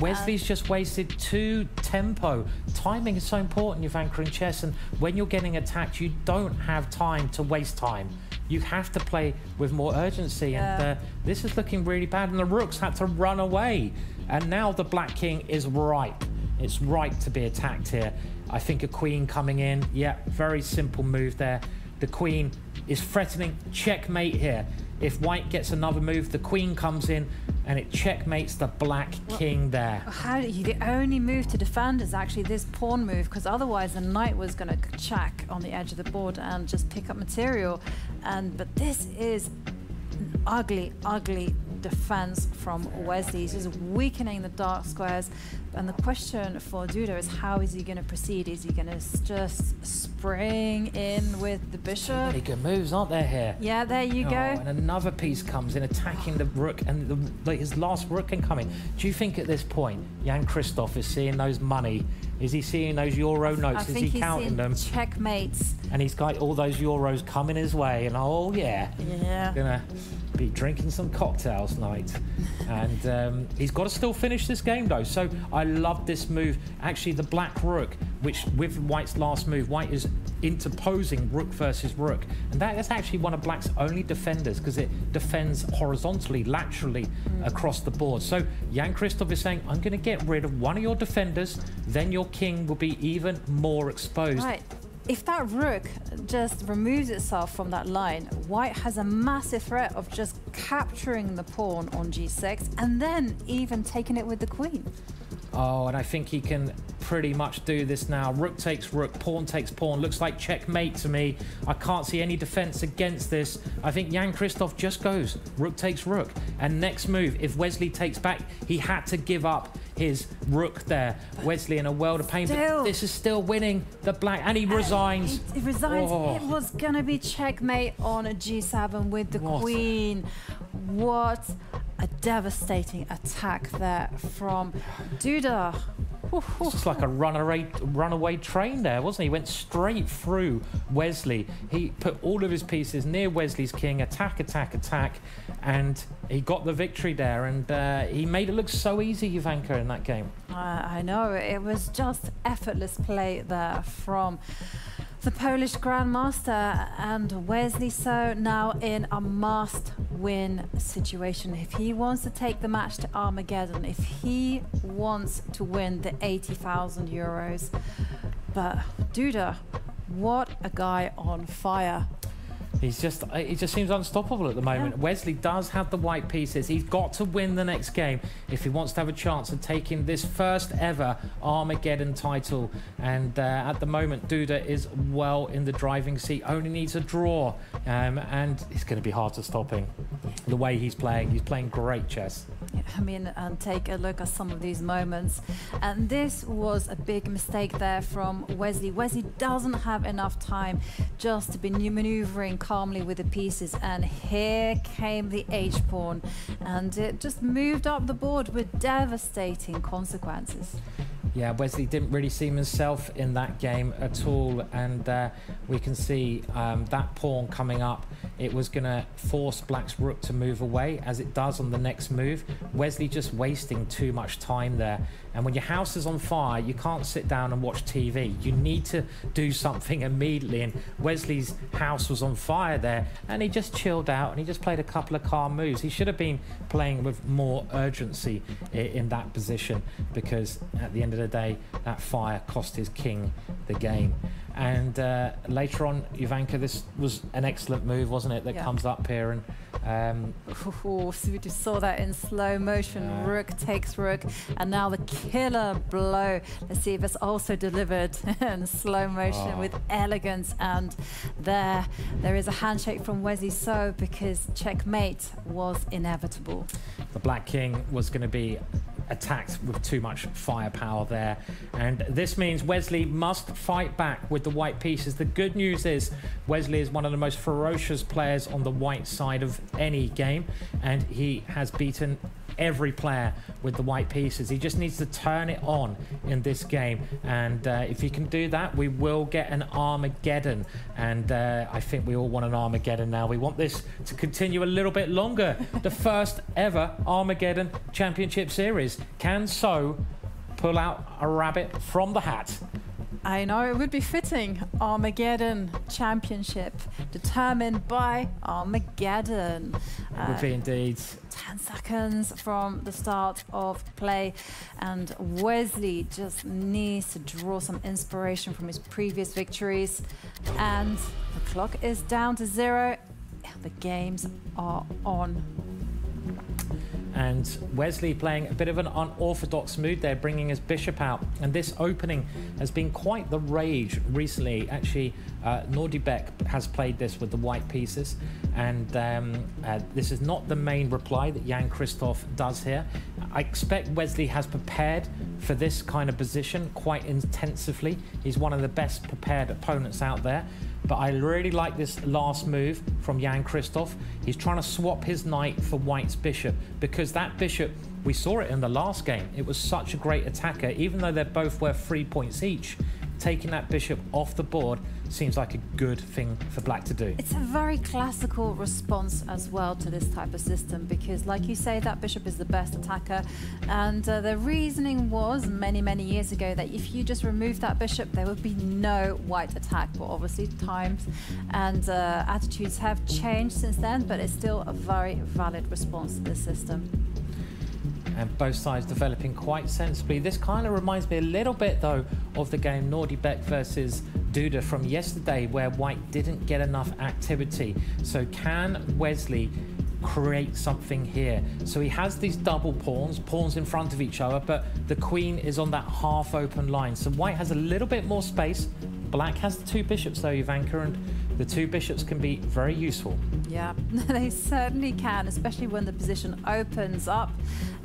[SPEAKER 1] Wesley's just wasted 2 tempo. Timing is so important, Jovanka, in chess, and when you're getting attacked, you don't have time to waste time. You have to play with more urgency, and this is looking really bad, and the rooks had to run away. And now the black king is ripe. It's ripe to be attacked here. I think a queen coming in. Yeah, very simple move there. The queen is threatening checkmate here. If white gets another move, the queen comes in, and it checkmates the black king there.
[SPEAKER 2] The only move to defend is actually this pawn move, because otherwise the knight was going to check on the edge of the board and just pick up material. But this is an ugly, ugly defense from Wesley. He's just weakening the dark squares. And the question for Duda is, how is he going to proceed? Is he going to just spring in with the bishop?
[SPEAKER 1] So many good moves, aren't there here?
[SPEAKER 2] Yeah, there you go.
[SPEAKER 1] And another piece comes in, attacking the rook, and his last rook can come in. Do you think at this point, Jan-Krzysztof is seeing those money? Is he seeing those euro notes? Is he counting them?
[SPEAKER 2] Checkmates.
[SPEAKER 1] And he's got all those euros coming his way, and oh yeah, gonna be drinking some cocktails tonight. And he's got to still finish this game though. So I love this move. Actually, the black rook, which with white's last move, white is interposing rook versus rook, and that is actually one of black's only defenders, because it defends horizontally, laterally across the board. So Jan-Krzysztof is saying, I'm going to get rid of one of your defenders, then your king will be even more exposed.
[SPEAKER 2] Right. If that rook just removes itself from that line, white has a massive threat of just capturing the pawn on g6 and then even taking it with the queen.
[SPEAKER 1] Oh, and I think he can pretty much do this now. Rook takes rook, pawn takes pawn. Looks like checkmate to me. I can't see any defense against this. I think Jan-Krzysztof just goes rook takes rook. And next move, if Wesley takes back, he had to give up his rook there. Wesley in a world of pain, but this is still winning the black, and he resigns.
[SPEAKER 2] He resigns.
[SPEAKER 1] Oh.
[SPEAKER 2] It was going to be checkmate on a G7 with the queen. What a devastating attack there from Duda.
[SPEAKER 1] It's just like a runaway train there, wasn't he? He went straight through Wesley. He put all of his pieces near Wesley's king, attack, and he got the victory there. And he made it look so easy, Jovanka, in that game.
[SPEAKER 2] I know, it was just effortless play there from the Polish Grandmaster, and Wesley So now in a must-win situation. If he wants to take the match to Armageddon, if he wants to win the 80,000 euros. But Duda, what a guy on fire.
[SPEAKER 1] He just seems unstoppable at the moment. Yeah. Wesley does have the white pieces. He's got to win the next game if he wants to have a chance of taking this first ever Armageddon title. And at the moment, Duda is well in the driving seat. Only needs a draw, and it's going to be hard to stop him. The way he's playing great chess.
[SPEAKER 2] Yeah, I mean, and take a look at some of these moments. And this was a big mistake there from Wesley. Wesley doesn't have enough time just to be maneuvering calmly with the pieces, and here came the H-pawn, and it just moved up the board with devastating consequences.
[SPEAKER 1] Yeah, Wesley didn't really see himself in that game at all, and we can see that pawn coming up. It was going to force Black's rook to move away, as it does on the next move. Wesley just wasting too much time there. And when your house is on fire, you can't sit down and watch TV. You need to do something immediately. And Wesley's house was on fire there, and he just chilled out and he just played a couple of calm moves. He should have been playing with more urgency in that position, because at the end of the day, that fire cost his king the game. And later on, Jovanka, this was an excellent move, wasn't it, that comes up here. And
[SPEAKER 2] so we just saw that in slow motion. Rook takes rook, and now the killer blow. Let's see if it's also delivered in slow motion with elegance. And there is a handshake from Wesley So, because checkmate was inevitable.
[SPEAKER 1] The Black King was going to be attacked with too much firepower there, and this means Wesley must fight back with the white pieces. The good news is Wesley is one of the most ferocious players on the white side of any game, and he has beaten every player with the white pieces. He just needs to turn it on in this game, and if he can do that, we will get an Armageddon. And I think we all want an Armageddon now. We want this to continue a little bit longer. The first ever Armageddon Championship Series. Can So pull out a rabbit from the hat?
[SPEAKER 2] I know, it would be fitting. Armageddon Championship determined by Armageddon.
[SPEAKER 1] It would be indeed.
[SPEAKER 2] 10 seconds from the start of play, and Wesley just needs to draw some inspiration from his previous victories, and the clock is down to 0. The games are on.
[SPEAKER 1] And Wesley playing a bit of an unorthodox mood there, bringing his bishop out. And this opening has been quite the rage recently. Actually, Nodirbek has played this with the white pieces. And this is not the main reply that Jan-Krzysztof does here. I expect Wesley has prepared for this kind of position quite intensively. He's one of the best prepared opponents out there. But I really like this last move from Jan-Krzysztof. He's trying to swap his knight for White's bishop, because that bishop, we saw it in the last game. It was such a great attacker, even though they're both worth 3 points each. Taking that bishop off the board seems like a good thing for Black to do.
[SPEAKER 2] It's a very classical response as well to this type of system, because like you say, that bishop is the best attacker, and the reasoning was many years ago that if you just remove that bishop, there would be no white attack. But obviously times and attitudes have changed since then, but it's still a very valid response to this system.
[SPEAKER 1] And both sides developing quite sensibly. This kind of reminds me a little bit, though, of the game Nodirbek versus Duda from yesterday, where White didn't get enough activity. So can Wesley create something here. So he has these double pawns in front of each other, but the queen is on that half open line. So white has a little bit more space. Black has the 2 bishops though, Jovanka, and the 2 bishops can be very useful.
[SPEAKER 2] Yeah, they certainly can, especially when the position opens up.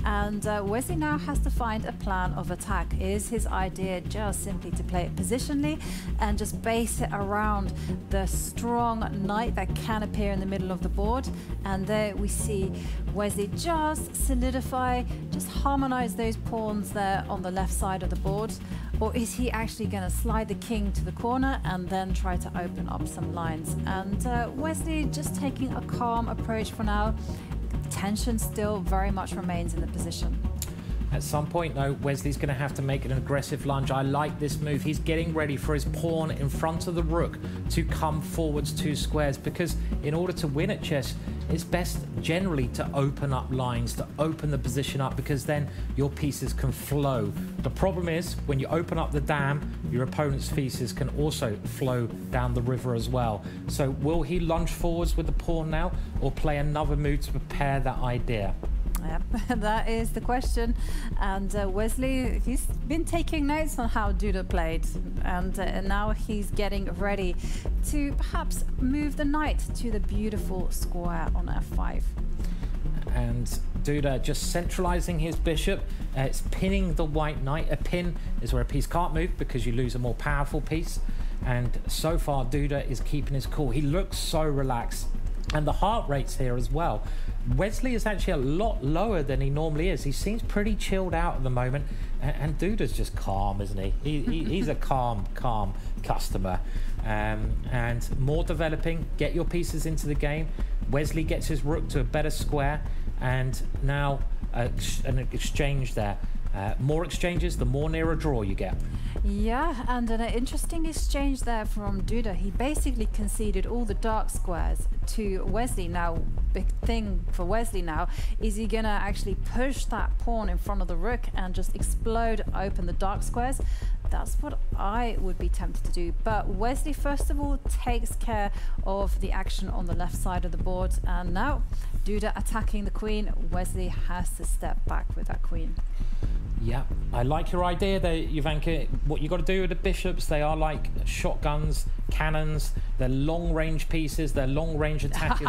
[SPEAKER 2] And Wesley now has to find a plan of attack. Is his idea just simply to play it positionally and just base it around the strong knight that can appear in the middle of the board? And there we see Wesley just solidify, just harmonize those pawns there on the left side of the board. Or is he actually going to slide the king to the corner and then try to open up some lines? And Wesley just taking a calm approach for now. Tension still very much remains in the position.
[SPEAKER 1] At some point, though, Wesley's going to have to make an aggressive lunge. I like this move. He's getting ready for his pawn in front of the rook to come forwards 2 squares, because in order to win at chess, it's best generally to open up lines, to open the position up, because then your pieces can flow. The problem is, when you open up the dam, your opponent's pieces can also flow down the river as well. So will he lunge forwards with the pawn now, or play another move to prepare that idea?
[SPEAKER 2] Yep, that is the question. And Wesley, he's been taking notes on how Duda played, and now he's getting ready to perhaps move the knight to the beautiful square on f5.
[SPEAKER 1] And Duda just centralizing his bishop. It's pinning the white knight. A pin is where a piece can't move because you lose a more powerful piece. And so far, Duda is keeping his cool. He looks so relaxed. And the heart rate's here as well. Wesley is actually a lot lower than he normally is. He seems pretty chilled out at the moment. And Duda's just calm, isn't he? He's a calm customer. And more developing, get your pieces into the game. Wesley gets his rook to a better square. And now an exchange there. More exchanges, the more near a draw you get.
[SPEAKER 2] Yeah, and an interesting exchange there from Duda. He basically conceded all the dark squares to Wesley. Now, big thing for Wesley now, is he gonna actually push that pawn in front of the rook and just explode open the dark squares? That's what I would be tempted to do. But Wesley, first of all, takes care of the action on the left side of the board. And now, Duda attacking the queen. Wesley has to step back with that queen.
[SPEAKER 1] Yeah, I like your idea there, Jovanka. What you got to do with the bishops, they are like shotguns, cannons. They're long-range pieces. They're long-range attackers.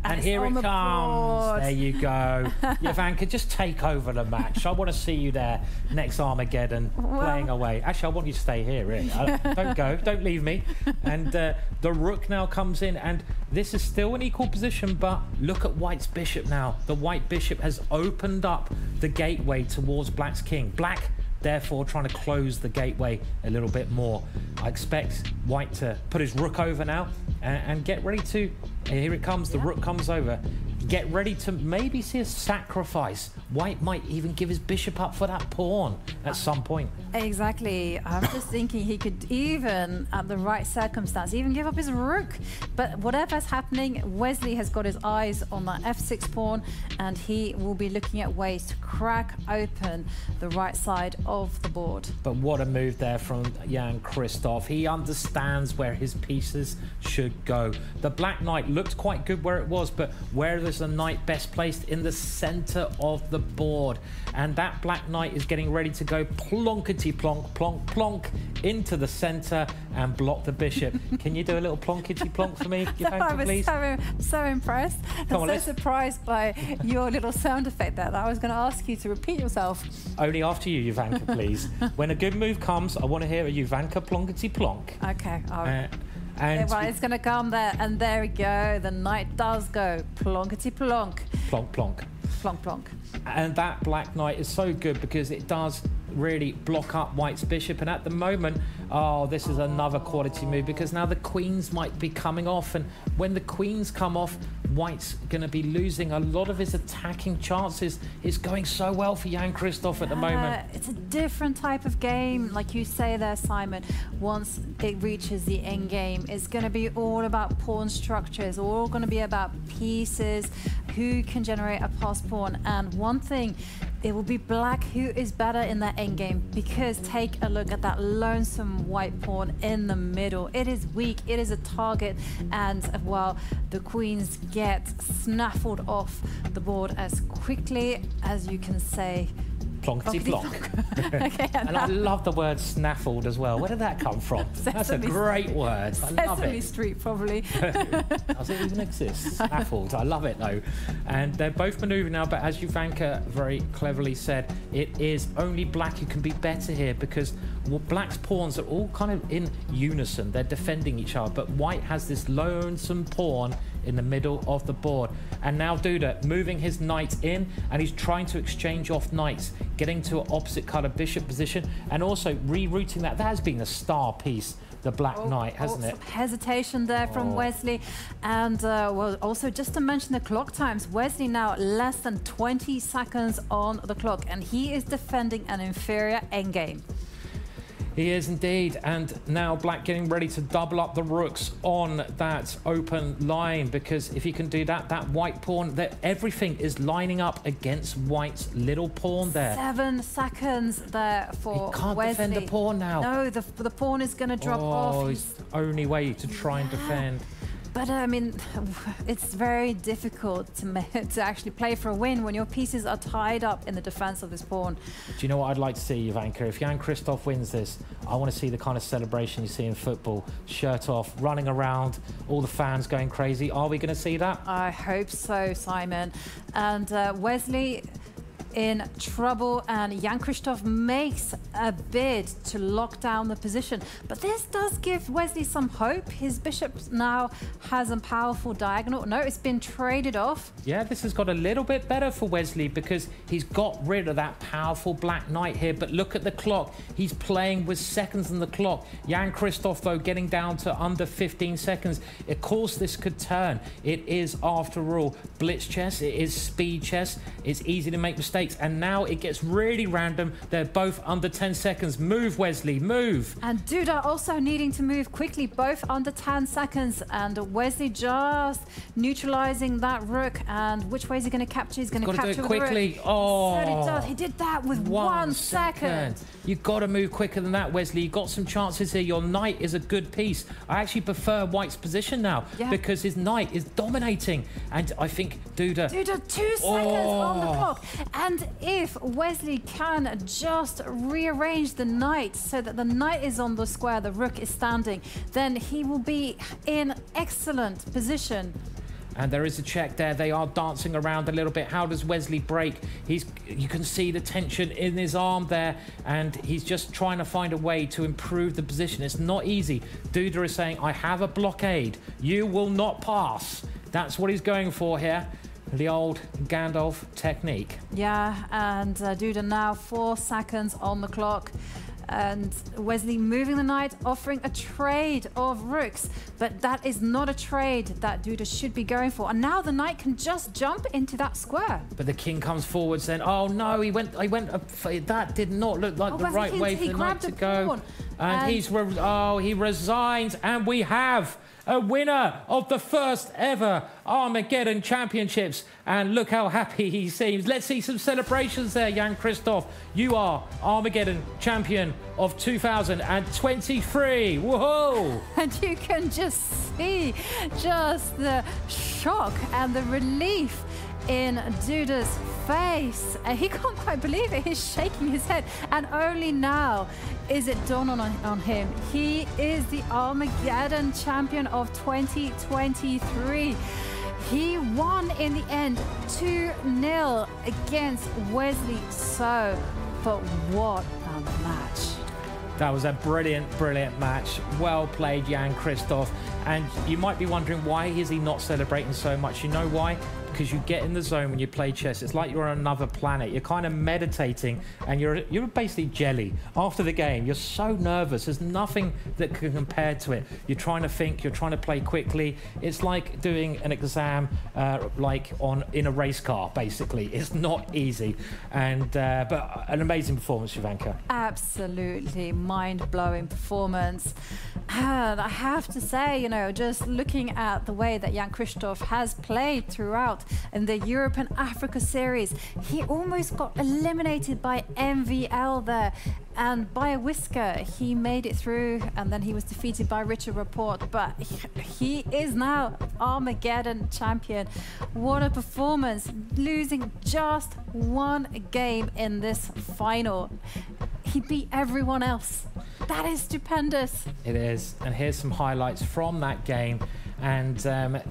[SPEAKER 1] And here it comes. There you go. Jovanka, just take over the match. I want to see you there next Armageddon, playing away. Actually, I want you to stay here, really. Don't go. Don't leave me. And the rook now comes in, and this is still an equal position, but look at white's bishop now. The white bishop has opened up the gateway towards black's king. Black, therefore, trying to close the gateway a little bit more. I expect white to put his rook over now and get ready to... Here it comes. The rook comes over. Get ready to maybe see a sacrifice. White might even give his bishop up for that pawn at some point. Exactly.
[SPEAKER 2] I'm just thinking he could even, at the right circumstance, even give up his rook. But whatever's happening, Wesley has got his eyes on that f6 pawn, and he will be looking at ways to crack open the right side of the board.
[SPEAKER 1] But what a move there from Jan-Krzysztof. He understands where his pieces should go. The black knight looked quite good where it was, but where is the knight best placed? In the center of the board. And that black knight is getting ready to go plonkety plonk, plonk, plonk into the center and block the bishop. Can you do a little plonkety plonk for me, Jovanka, please?
[SPEAKER 2] I was so impressed. I'm so surprised by your little sound effect there that I was going to ask you to repeat yourself.
[SPEAKER 1] Only after you, Jovanka, please. When a good move comes, I want to hear a Jovanka plonkety plonk.
[SPEAKER 2] Okay. Well, it's going to come there, and there we go. The knight does go plonkety plonk.
[SPEAKER 1] Plonk, plonk.
[SPEAKER 2] Plonk, plonk.
[SPEAKER 1] And that black knight is so good because it does really block up white's bishop. And at the moment, oh, this is another quality move because now the queens might be coming off. And when the queens come off, white's going to be losing a lot of his attacking chances. It's going so well for Jan-Krzysztof at the moment.
[SPEAKER 2] It's a different type of game, like you say there, Simon. Once it reaches the end game, it's going to be all about pawn structures, all going to be about pieces, who can generate a pass pawn. And one thing it will be black who is better in that endgame, because take a look at that lonesome white pawn in the middle. It is weak, it is a target, and well, the queens get snaffled off the board as quickly as you can say.
[SPEAKER 1] Plonkety plonk.
[SPEAKER 2] Okay,
[SPEAKER 1] and I love the word snaffled as well. Where did that come from? That's a great word. I love it.
[SPEAKER 2] Sesame Street, probably.
[SPEAKER 1] Does it even exist? Snaffled. I love it though. And they're both manoeuvring now, but as Jovanka very cleverly said, it is only black who can be better here, because black's pawns are all kind of in unison. They're defending each other, but white has this lonesome pawn in the middle of the board. And now Duda moving his knight in, and he's trying to exchange off knights, getting to an opposite colour bishop position, and also rerouting that. That has been a star piece, the black knight, hasn't it?
[SPEAKER 2] Hesitation there from Wesley. And well, also just to mention the clock times, Wesley now less than 20 seconds on the clock, and he is defending an inferior endgame.
[SPEAKER 1] He is indeed, and now black getting ready to double up the rooks on that open line, because if he can do that, that white pawn, that everything is lining up against white's little pawn there.
[SPEAKER 2] 7 seconds there for
[SPEAKER 1] He can't
[SPEAKER 2] Wesley.
[SPEAKER 1] defend the pawn now.
[SPEAKER 2] No, the pawn is going to drop off.
[SPEAKER 1] Oh, it's the only way to try and defend.
[SPEAKER 2] But I mean, it's very difficult to actually play for a win when your pieces are tied up in the defense of this pawn.
[SPEAKER 1] Do you know what I'd like to see, Jovanka? If Jan-Krzysztof wins this, I want to see the kind of celebration you see in football. Shirt off, running around, all the fans going crazy. Are we going to see that?
[SPEAKER 2] I hope so, Simon. And Wesley in trouble, and Jan-Krzysztof makes a bid to lock down the position. But this does give Wesley some hope. His bishop now has a powerful diagonal. No, it's been traded off.
[SPEAKER 1] Yeah, this has got a little bit better for Wesley, because he's got rid of that powerful black knight here. But look at the clock. He's playing with seconds on the clock. Jan-Krzysztof, though, getting down to under 15 seconds. Of course, this could turn. It is, after all, blitz chess. It is speed chess. It's easy to make mistakes. And now it gets really random. They're both under 10 seconds. Move, Wesley, move.
[SPEAKER 2] And Duda also needing to move quickly, both under 10 seconds. And Wesley just neutralizing that rook. And which way is he going to capture? He's going to capture
[SPEAKER 1] do it quickly.
[SPEAKER 2] The rook.
[SPEAKER 1] Oh,
[SPEAKER 2] He certainly does. He did that with 1 second.
[SPEAKER 1] You've got to move quicker than that, Wesley. You've got some chances here. Your knight is a good piece. I actually prefer White's position now, because his knight is dominating. And I think Duda...
[SPEAKER 2] 2 seconds on the clock. And if Wesley can just rearrange the knight so that the knight is on the square, the rook is standing, then he will be in excellent position.
[SPEAKER 1] And there is a check there. They are dancing around a little bit. How does Wesley break? You can see the tension in his arm there, and he's just trying to find a way to improve the position. It's not easy. Duda is saying, I have a blockade. You will not pass. That's what he's going for here. The old Gandalf technique.
[SPEAKER 2] Yeah, and Duda now 4 seconds on the clock. And Wesley moving the knight, offering a trade of rooks. But that is not a trade that Duda should be going for. And now the knight can just jump into that square.
[SPEAKER 1] But the king comes forward saying, oh no, that did not look like the right way for the knight to go. And he resigns, and we have a winner of the first ever Armageddon Championships. And look how happy he seems. Let's see some celebrations there, Jan-Krzysztof. You are Armageddon Champion of 2023. Whoa!
[SPEAKER 2] And you can just see just the shock and the relief in Duda's face. He can't quite believe it. He's shaking his head. And only now is it dawned on him. He is the Armageddon champion of 2023. He won in the end 2-0 against Wesley So. But what a match.
[SPEAKER 1] That was a brilliant, brilliant match. Well played, Jan-Krzysztof. And you might be wondering, why is he not celebrating so much? You know why? Because you get in the zone when you play chess. It's like you're on another planet. You're kind of meditating, and you're basically jelly. After the game, you're so nervous. There's nothing that can compare to it. You're trying to think. You're trying to play quickly. It's like doing an exam, in a race car. Basically, it's not easy. And but an amazing performance, Jovanka.
[SPEAKER 2] Absolutely mind-blowing performance. And I have to say, just looking at the way that Jan-Krzysztof has played throughout up in the Europe and Africa series. He almost got eliminated by MVL there. And by Houska, he made it through, and then he was defeated by Richard Rapport. But he is now Armageddon champion. What a performance, losing just one game in this final. He beat everyone else. That is stupendous.
[SPEAKER 1] It is. And here's some highlights from that game. And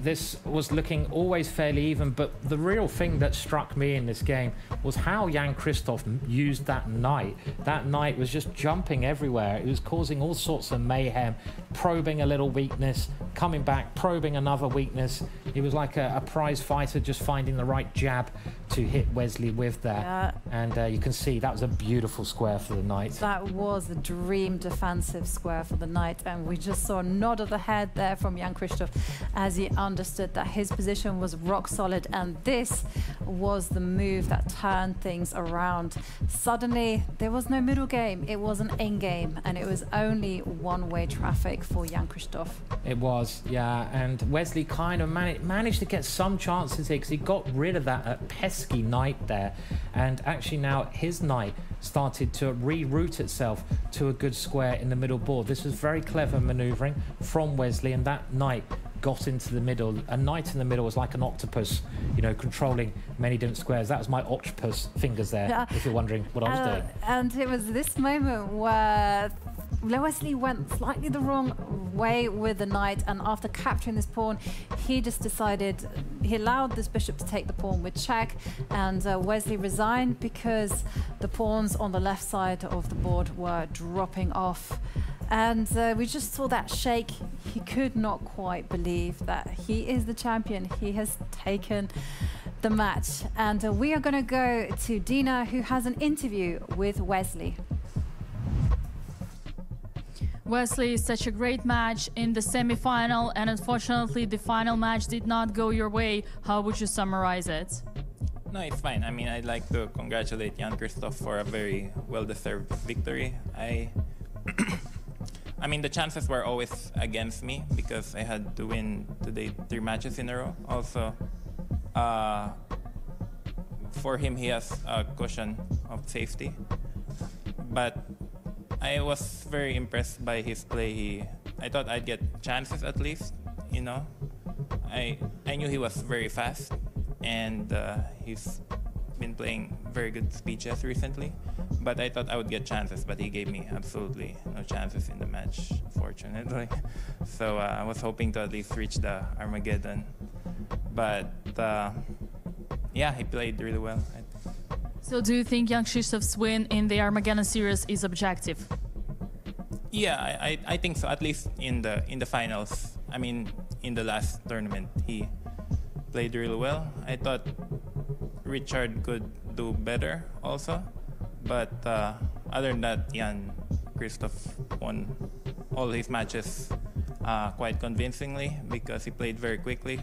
[SPEAKER 1] this was looking always fairly even, but the real thing that struck me in this game was how Jan-Krzysztof used that knight. That knight was just jumping everywhere. It was causing all sorts of mayhem, probing a little weakness, coming back, probing another weakness. He was like a prize fighter, just finding the right jab to hit Wesley with there. And you can see that was a beautiful square for the knight.
[SPEAKER 2] That was a dream defensive square for the knight, and we just saw a nod of the head there from Jan-Krzysztof as he understood that his position was rock solid, and this was the move that turned things around. Suddenly there was no middle game, it was an end game, and it was only one-way traffic for Jan-Krzysztof.
[SPEAKER 1] It was, yeah, and Wesley kind of managed to get some chances here because he got rid of that pesky knight there, and actually now his knight started to reroute itself to a good square in the middle board. This was very clever maneuvering from Wesley, and that knight got into the middle. A knight in the middle was like an octopus, you know, controlling many different squares. That was my octopus fingers there, if you're wondering what I was doing.
[SPEAKER 2] And it was this moment where Wesley went slightly the wrong way with the knight, and after capturing this pawn, he just decided, he allowed this bishop to take the pawn with check, and Wesley resigned because the pawns on the left side of the board were dropping off. And we just saw that shake. He could not quite believe that he is the champion. He has taken the match. And we are going to go to Dina, who has an interview with Wesley.
[SPEAKER 4] Wesley, such a great match in the semi-final, and unfortunately the final match did not go your way. How would you summarize it?
[SPEAKER 6] No, it's fine. I mean, I'd like to congratulate Jan-Krzysztof for a very well-deserved victory. I mean, the chances were always against me because I had to win today 3 matches in a row. Also, for him, he has a cushion of safety. But I was very impressed by his play. I thought I'd get chances at least, you know. I knew he was very fast, and he's been playing very good speeches recently. But I thought I would get chances, but he gave me absolutely no chances in the match, fortunately. So I was hoping to at least reach the Armageddon. But yeah, he played really well.
[SPEAKER 4] So do you think Jan-Krzysztof's win in the Armageddon series is objective?
[SPEAKER 6] Yeah, I think so, at least in the finals. I mean, in the last tournament, he played really well. I thought Richard could do better also. But other than that, Jan-Krzysztof won all his matches quite convincingly because he played very quickly.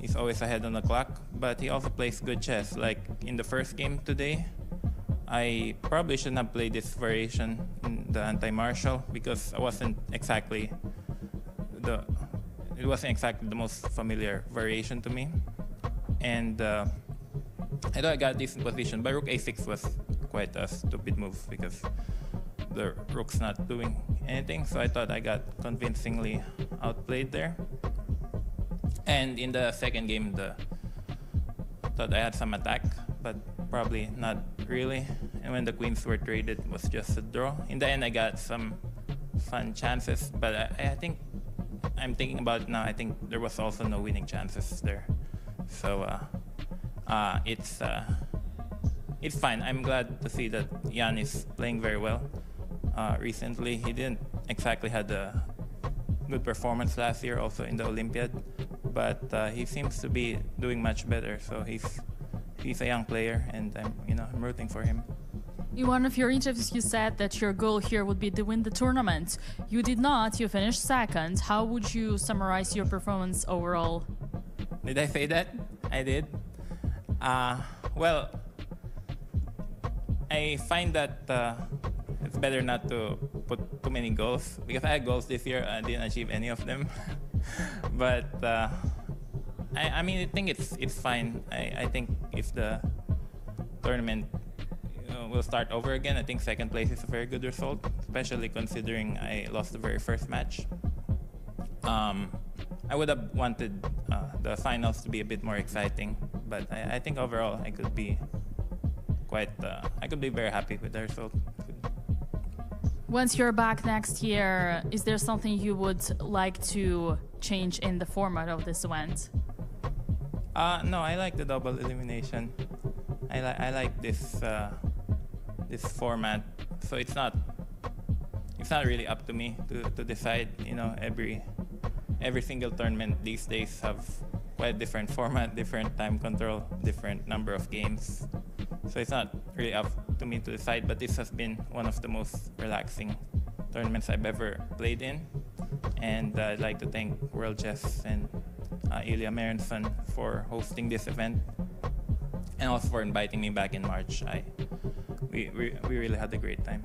[SPEAKER 6] He's always ahead on the clock, but he also plays good chess. Like in the first game today, I probably shouldn't have played this variation in the anti-martial because it wasn't exactly the most familiar variation to me. And I thought I got a decent position, but rook a6 was quite a stupid move because the rook's not doing anything. So I thought I got convincingly outplayed there. And in the second game, I thought I had some attack, but probably not really. And when the queens were traded, it was just a draw. In the end, I got some fun chances, but I think, I'm thinking about it now, I think there was also no winning chances there. So it's fine. I'm glad to see that Jan is playing very well. Recently, he didn't exactly had a good performance last year, also in the Olympiad, but he seems to be doing much better. So he's a young player, and I'm rooting for him.
[SPEAKER 4] In one of your interviews, you said that your goal here would be to win the tournament. You did not. You finished second. How would you summarize your performance overall?
[SPEAKER 6] Did I say that? I did. Well, I find that it's better not to put too many goals because I had goals this year and I didn't achieve any of them. But I mean, I think it's fine. I think if the tournament will start over again, I think second place is a very good result, especially considering I lost the very first match. I would have wanted the finals to be a bit more exciting, but I think overall I could be very happy with the result.
[SPEAKER 4] Once you're back next year, is there something you would like to change in the format of this event?
[SPEAKER 6] No, I like the double elimination. I like this this format. So it's not really up to me to decide. You know, every single tournament these days have quite different format, different time control, different number of games. So it's not really up to me to decide, but this has been one of the most relaxing tournaments I've ever played in. And I'd like to thank World Chess and Ilya Merenson for hosting this event, and also for inviting me back in March. We really had a great time.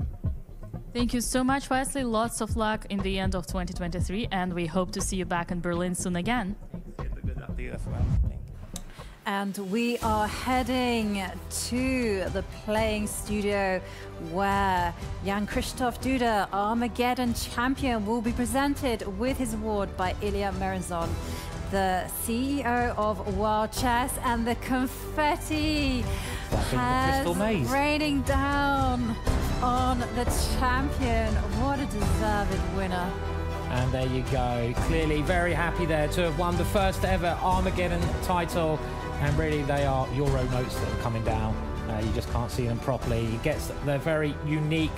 [SPEAKER 4] Thank you so much, Wesley. Lots of luck in the end of 2023, and we hope to see you back in Berlin soon again.
[SPEAKER 6] Thanks. Good luck to you as well. Thank you.
[SPEAKER 2] And we are heading to the playing studio where Jan-Krzysztof Duda, Armageddon champion, will be presented with his award by Ilya Merenson, the CEO of World Chess, and the confetti has raining down on the champion. What a deserved winner.
[SPEAKER 1] And there you go. Clearly very happy there to have won the first ever Armageddon title. And really, they are Euro notes that are coming down. You just can't see them properly. He gets the very unique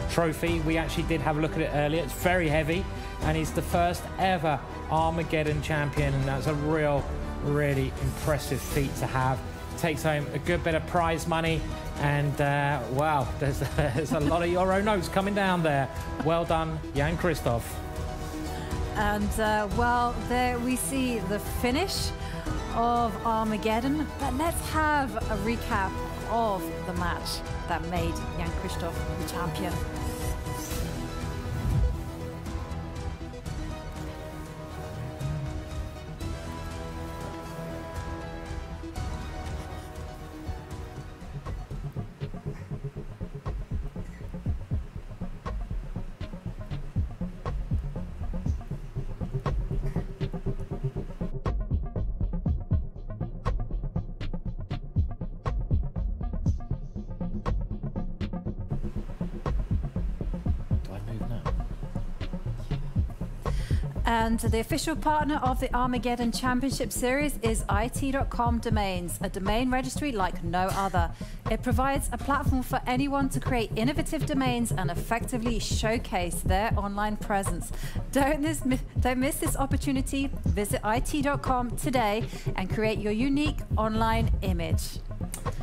[SPEAKER 1] trophy. We actually did have a look at it earlier. It's very heavy, and he's the first ever Armageddon champion, and that's a really impressive feat to have. Takes home a good bit of prize money, and wow, there's a lot of Euro notes coming down there. Well done, Jan-Krzysztof.
[SPEAKER 2] And well, there we see the finish of Armageddon, but let's have a recap of the match that made Jan-Krzysztof the champion. And the official partner of the Armageddon Championship Series is IT.com Domains, a domain registry like no other. It provides a platform for anyone to create innovative domains and effectively showcase their online presence. Don't miss this opportunity. Visit IT.com today and create your unique online image.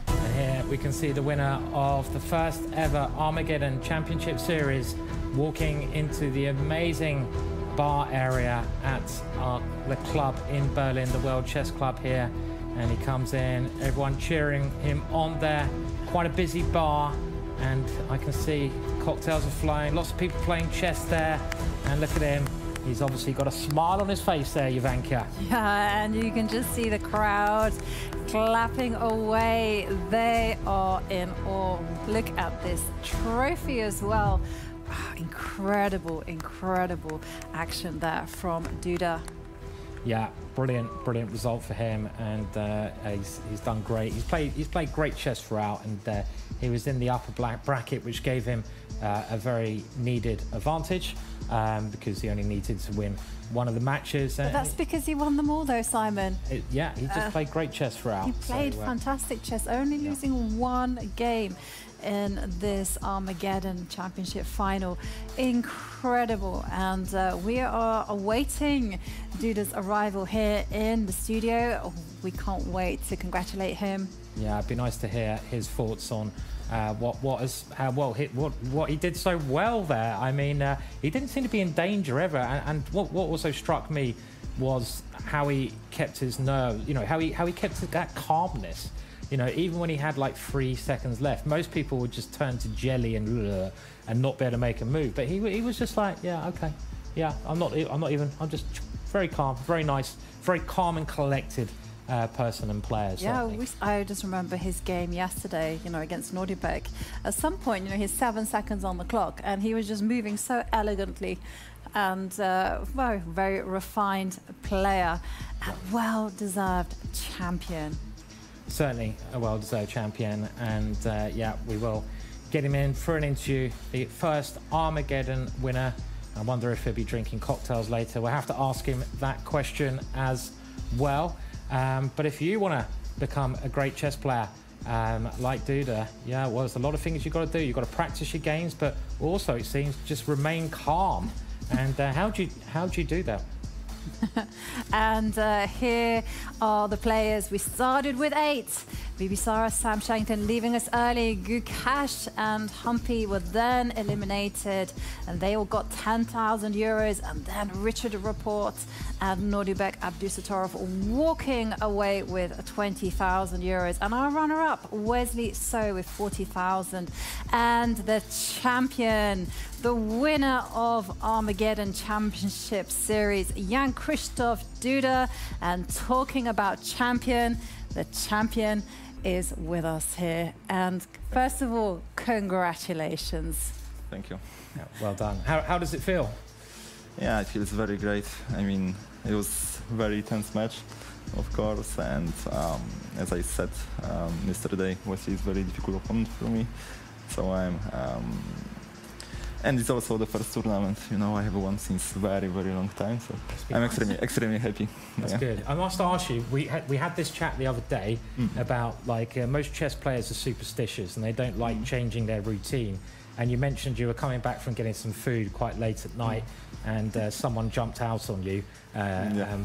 [SPEAKER 1] And here we can see the winner of the first ever Armageddon Championship Series walking into the amazing bar area at the club in Berlin, the World Chess Club here, and he comes in, everyone cheering him on there. Quite a busy bar, and I can see cocktails are flying, lots of people playing chess there, and look at him. He's obviously got a smile on his face there, Jovanka.
[SPEAKER 2] Yeah, and you can just see the crowd clapping away. They are in awe. Look at this trophy as well. Incredible action there from Duda.
[SPEAKER 1] Yeah, brilliant result for him, and he's done great. He's played great chess throughout, and he was in the upper black bracket, which gave him a very needed advantage because he only needed to win one of the matches.
[SPEAKER 2] But that's because he won them all, though, Simon.
[SPEAKER 1] Yeah, he just played great chess throughout.
[SPEAKER 2] He played fantastic chess, only losing one game in this Armageddon Championship final. Incredible. And we are awaiting Duda's arrival here in the studio. We can't wait to congratulate him.
[SPEAKER 1] Yeah, it'd be nice to hear his thoughts on what he did so well there. I mean, he didn't seem to be in danger ever, and what also struck me was how he kept his nerve, you know, how he kept that calmness. You know, even when he had like 3 seconds left, most people would just turn to jelly and not be able to make a move. But he was just like, yeah, okay, yeah, I'm just very calm, very nice, very calm and collected person and player.
[SPEAKER 2] Yeah, I just remember his game yesterday, against Nodirbek. At some point, he's 7 seconds on the clock, and he was just moving so elegantly, and very refined player, and well-deserved champion.
[SPEAKER 1] Certainly a well-deserved champion, and yeah, we will get him in for an interview. The first Armageddon winner. I wonder if he'll be drinking cocktails later. We'll have to ask him that question as well. But if you want to become a great chess player like Duda, well, there's a lot of things you've got to do. You've got to practice your games, but also, it seems, just remain calm. And how do you do that?
[SPEAKER 2] And here are the players. We started with 8. Bibisara, Shankland leaving us early. Gukesh and Humpy were then eliminated, and they all got 10,000 euros. And then Richard Rapport and Nodirbek Abdusattorov walking away with 20,000 euros. And our runner-up, Wesley So, with 40,000. And the champion, the winner of Armageddon Championship Series, Jan-Krzysztof Duda. And talking about champion, the champion is with us here. And first of all, congratulations.
[SPEAKER 7] Thank you.
[SPEAKER 1] Yeah, well done. How does it feel?
[SPEAKER 7] Yeah, it feels very great. I mean, it was a very tense match, of course, and as I said yesterday, Wesley is a very difficult opponent for me. So and it's also the first tournament, I have won since very, very long time, so I'm extremely happy.
[SPEAKER 1] That's good. I must ask you, we had this chat the other day about, most chess players are superstitious and they don't like changing their routine. And you mentioned you were coming back from getting some food quite late at night, and someone jumped out on you,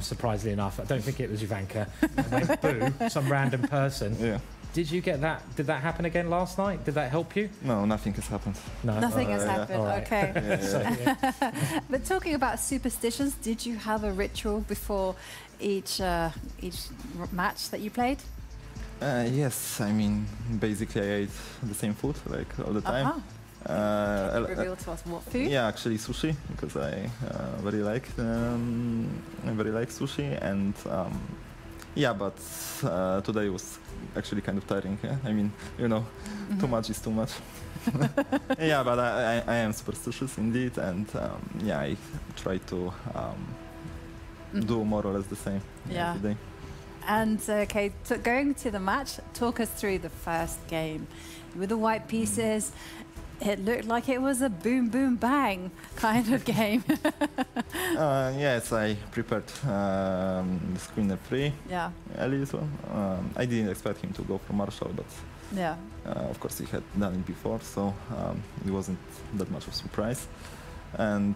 [SPEAKER 1] surprisingly enough. I don't think it was Jovanka. And went boo, some random person.
[SPEAKER 7] Yeah.
[SPEAKER 1] Did you get that? Did that happen again last night? Did that help you?
[SPEAKER 7] No, nothing has happened.
[SPEAKER 2] No, nothing has happened.
[SPEAKER 1] Right.
[SPEAKER 2] Okay. But talking about superstitions, did you have a ritual before each match that you played?
[SPEAKER 7] Yes, I mean, basically I ate the same food all the time.
[SPEAKER 2] Can you reveal to us what food?
[SPEAKER 7] Yeah, actually sushi, because I very like sushi, and but today was actually kind of tiring. Yeah? I mean, too much is too much. Yeah, but I am superstitious indeed, and I try to do more or less the same every day.
[SPEAKER 2] And going to the match, talk us through the first game. With the white pieces, it looked like it was a boom, boom, bang kind of game.
[SPEAKER 7] Yes, I prepared the queen f3 early as well. I didn't expect him to go for Marshall, but of course he had done it before, so it wasn't that much of a surprise. And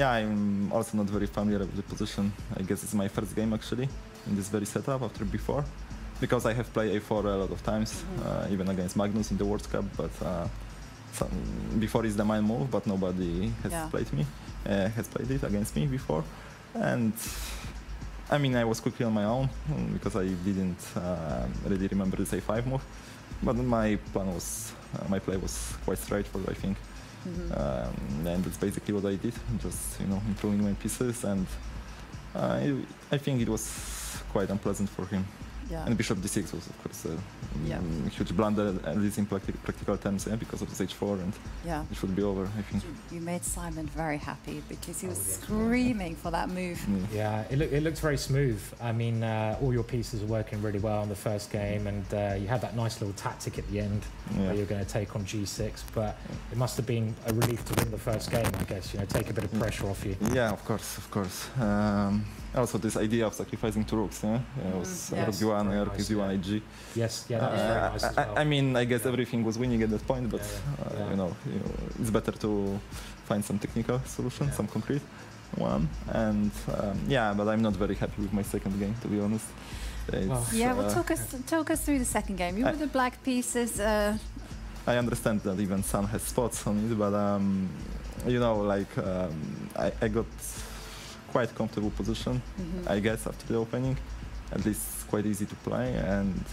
[SPEAKER 7] I'm also not very familiar with the position. I guess it's my first game actually in this very setup after before, because I have played a4 a lot of times, even against Magnus in the World Cup, but before is the main move, but nobody has played it against me before. And I mean, I was quickly on my own because I didn't really remember this a5 move, but my play was quite straightforward, I think. And that's basically what I did, just improving my pieces, and I think it was quite unpleasant for him. And bishop d6 was, of course, a huge blunder, at least in practical terms, because of this h4, and it should be over, I think.
[SPEAKER 2] You made Simon very happy because he was screaming for that move.
[SPEAKER 1] Yeah, it looked very smooth. I mean, all your pieces are working really well in the first game, and you had that nice little tactic at the end where you were going to take on g6, but it must have been a relief to win the first game, I guess, take a bit of pressure off you.
[SPEAKER 7] Yeah, of course. Also, this idea of sacrificing two rooks, it was rook e1, hg.
[SPEAKER 1] Yes, that was very nice as well.
[SPEAKER 7] I mean, I guess everything was winning at that point, but it's better to find some technical solution, some concrete one. And but I'm not very happy with my second game, to be honest.
[SPEAKER 2] Talk us through the second game. You were the black pieces.
[SPEAKER 7] I understand that even Sun has spots on it, but I got quite comfortable position, I guess, after the opening. At least quite easy to play, and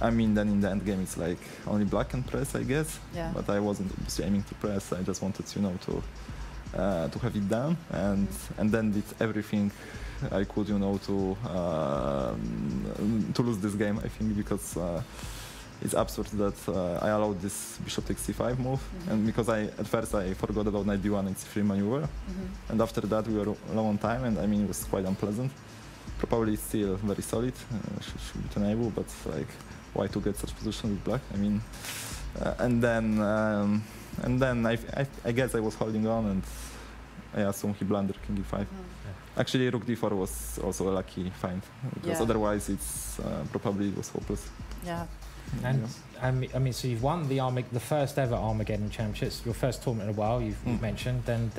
[SPEAKER 7] I mean, then in the end game it's like only black can press, I guess. But I wasn't obviously aiming to press. I just wanted to have it down, and then did everything I could, you know, to lose this game. I think because it's absurd that I allowed this bishop takes c5 move, and because at first I forgot about knight d1 and c3 maneuver, and after that we were low on time, and I mean it was quite unpleasant. Probably still very solid, should be tenable, but like why to get such position with black? I mean, and then I guess I was holding on, and I assume he blundered king e5. Actually, rook d4 was also a lucky find, because otherwise it's probably it was hopeless.
[SPEAKER 2] Yeah.
[SPEAKER 1] And I mean, so you've won the first ever Armageddon Championships, your first tournament in a while. You've mentioned, and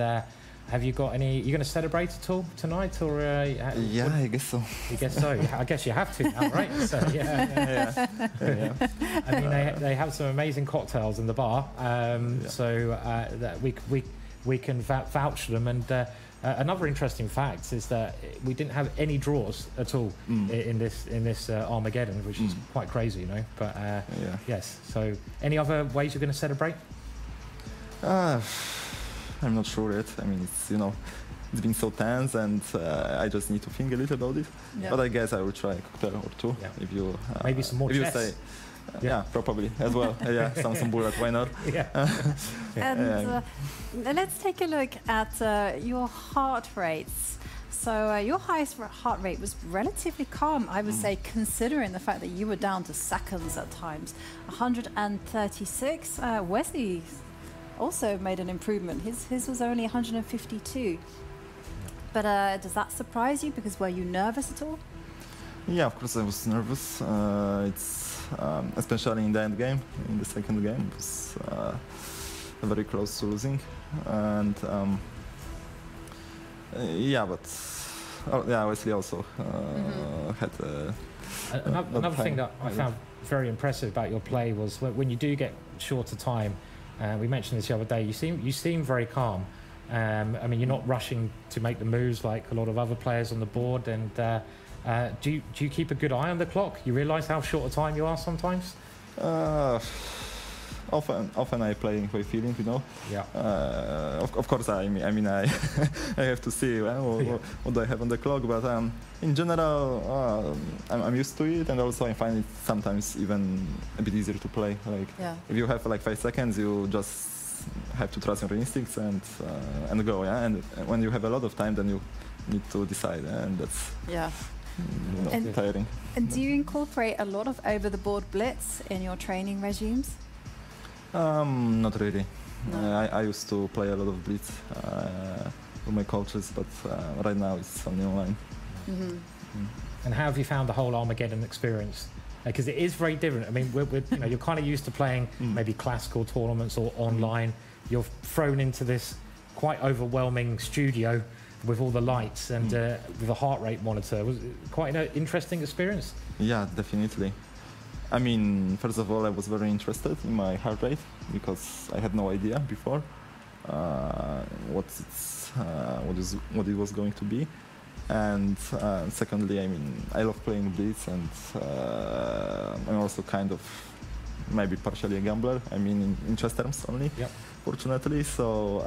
[SPEAKER 1] have you got any? Are you going to celebrate at all tonight, or?
[SPEAKER 7] Yeah, I guess so.
[SPEAKER 1] You guess so. I guess you have to now, right? So yeah. I mean, they have some amazing cocktails in the bar, so that we can vouch for them. And another interesting fact is that we didn't have any draws at all in this Armageddon, which is quite crazy, you know. But yes. So, any other ways you're going to celebrate?
[SPEAKER 7] I'm not sure yet. I mean, it's, you know, it's been so tense, and I just need to think a little about it. Yeah. But I guess I will try a cocktail or two. Yeah. If you
[SPEAKER 1] maybe some more chess.
[SPEAKER 7] You say, yeah, probably as well. Some bullet. Why not?
[SPEAKER 2] And let's take a look at your heart rates. So your highest heart rate was relatively calm, I would say, considering the fact that you were down to seconds at times. 136. Wesley also made an improvement. His was only 152. But does that surprise you? Because were you nervous at all?
[SPEAKER 7] Yeah, of course I was nervous. It's especially in the end game, in the second game, it was very close to losing. And Wesley also had
[SPEAKER 1] another thing that I found very impressive about your play was when you do get shorter time. We mentioned this the other day. You seem very calm. I mean, you're not rushing to make the moves like a lot of other players on the board. And do you keep a good eye on the clock? You realise how short a time you are sometimes? Often I play by feeling, you know. Yeah. Of course, I mean, I have to see what I have on the clock, but in general, I'm used to it, and also I find it sometimes even a bit easier to play. Like if you have like 5 seconds, you just have to trust your instincts and go. Yeah. And when you have a lot of time, then you need to decide, and that's tiring.
[SPEAKER 2] And do you incorporate a lot of over-the-board blitz in your training regimes?
[SPEAKER 7] Not really. No. I used to play a lot of blitz with my coaches, but right now it's only online. And how have you found the whole Armageddon experience? Because it is very different. I mean, you're kind of used to playing maybe classical tournaments or online. You're thrown into this quite overwhelming studio with all the lights and with a heart rate monitor. Was it quite an interesting experience? Yeah, definitely. I mean, first of all, I was very interested in my heart rate because I had no idea before what it was going to be. And secondly, I mean, I love playing blitz, and I'm also kind of maybe partially a gambler. I mean, in chess terms only, fortunately. So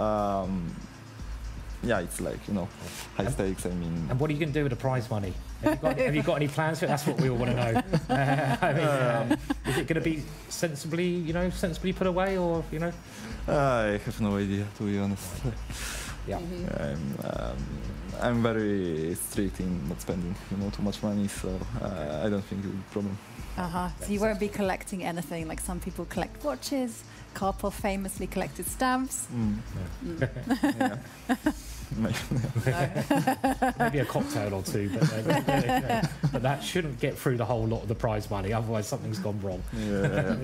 [SPEAKER 7] yeah, it's like, you know, high stakes. I mean, and what are you going to do with the prize money? Have you got any plans for it? That's what we all want to know. I mean, is it going to be sensibly put away, or I have no idea, to be honest. Yeah. I'm very strict in not spending, too much money, so I don't think it will be a problem.
[SPEAKER 2] So you won't be collecting anything like some people collect watches. Karpov famously collected stamps.
[SPEAKER 1] Maybe a cocktail or two, but that shouldn't get through the whole lot of the prize money. Otherwise, something's gone wrong.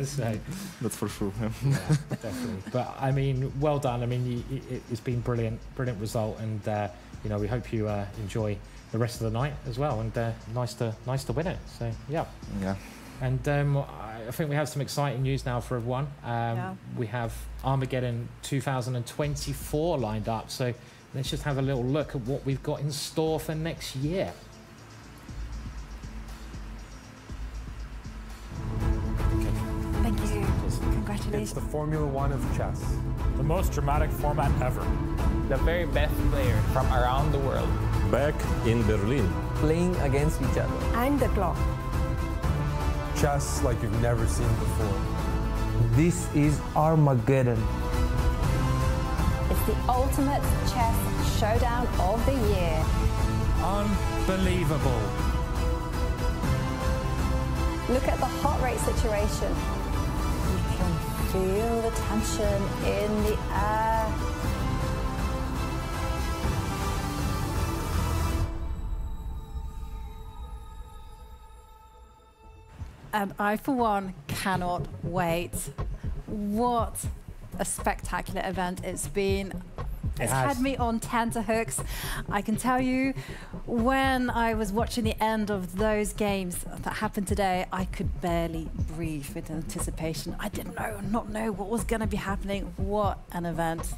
[SPEAKER 1] So, that's for sure. Yeah, definitely. But I mean, well done. I mean, it's been brilliant result, and we hope you enjoy the rest of the night as well. And nice to win it. So yeah. And I think we have some exciting news now for everyone. We have Armageddon 2024 lined up. So let's just have a little look at what we've got in store for next year.
[SPEAKER 2] Thank you. Congratulations.
[SPEAKER 8] It's the Formula One of chess. The most dramatic format ever.
[SPEAKER 9] The very best players from around the world
[SPEAKER 8] back in Berlin.
[SPEAKER 9] Playing against each other.
[SPEAKER 10] And the clock.
[SPEAKER 11] Chess like you've never seen before.
[SPEAKER 12] This is Armageddon.
[SPEAKER 10] It's the ultimate chess showdown of the year.
[SPEAKER 1] Unbelievable.
[SPEAKER 10] Look at the heart rate situation. You can feel the tension in the air.
[SPEAKER 2] And I, for one, cannot wait. What a spectacular event it's been. It's had me on tenterhooks. I can tell you, when I was watching the end of those games that happened today, I could barely breathe with anticipation. I did not know what was going to be happening. What an event.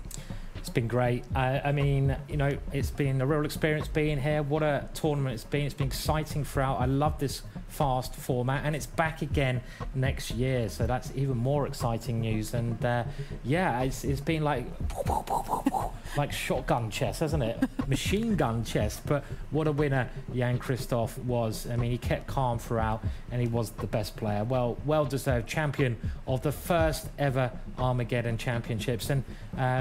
[SPEAKER 1] It's been great. I mean, you know, it's been a real experience being here. What a tournament it's been. It's been exciting throughout. I love this fast format, and it's back again next year. So that's even more exciting news. And yeah, it's been like shotgun chess, hasn't it? Machine gun chess. But what a winner Jan-Krzysztof was. I mean, he kept calm throughout, and he was the best player. Well-deserved champion of the first ever Armageddon Championships. And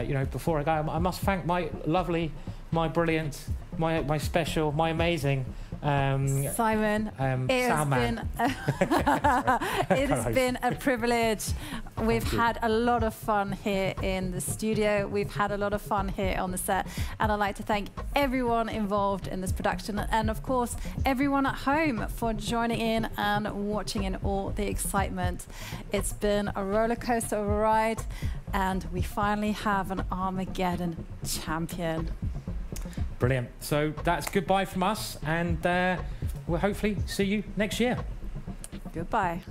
[SPEAKER 1] you know, before I go, I must thank my lovely, my brilliant, my special, my amazing
[SPEAKER 2] Simon. It has been a privilege. We've had a lot of fun here in the studio. We've had a lot of fun here on the set, and I'd like to thank everyone involved in this production, and of course everyone at home for joining in and watching in all the excitement. It's been a roller coaster of a ride, and we finally have an Armageddon champion.
[SPEAKER 1] Brilliant. So that's goodbye from us, and we'll hopefully see you next year.
[SPEAKER 2] Goodbye.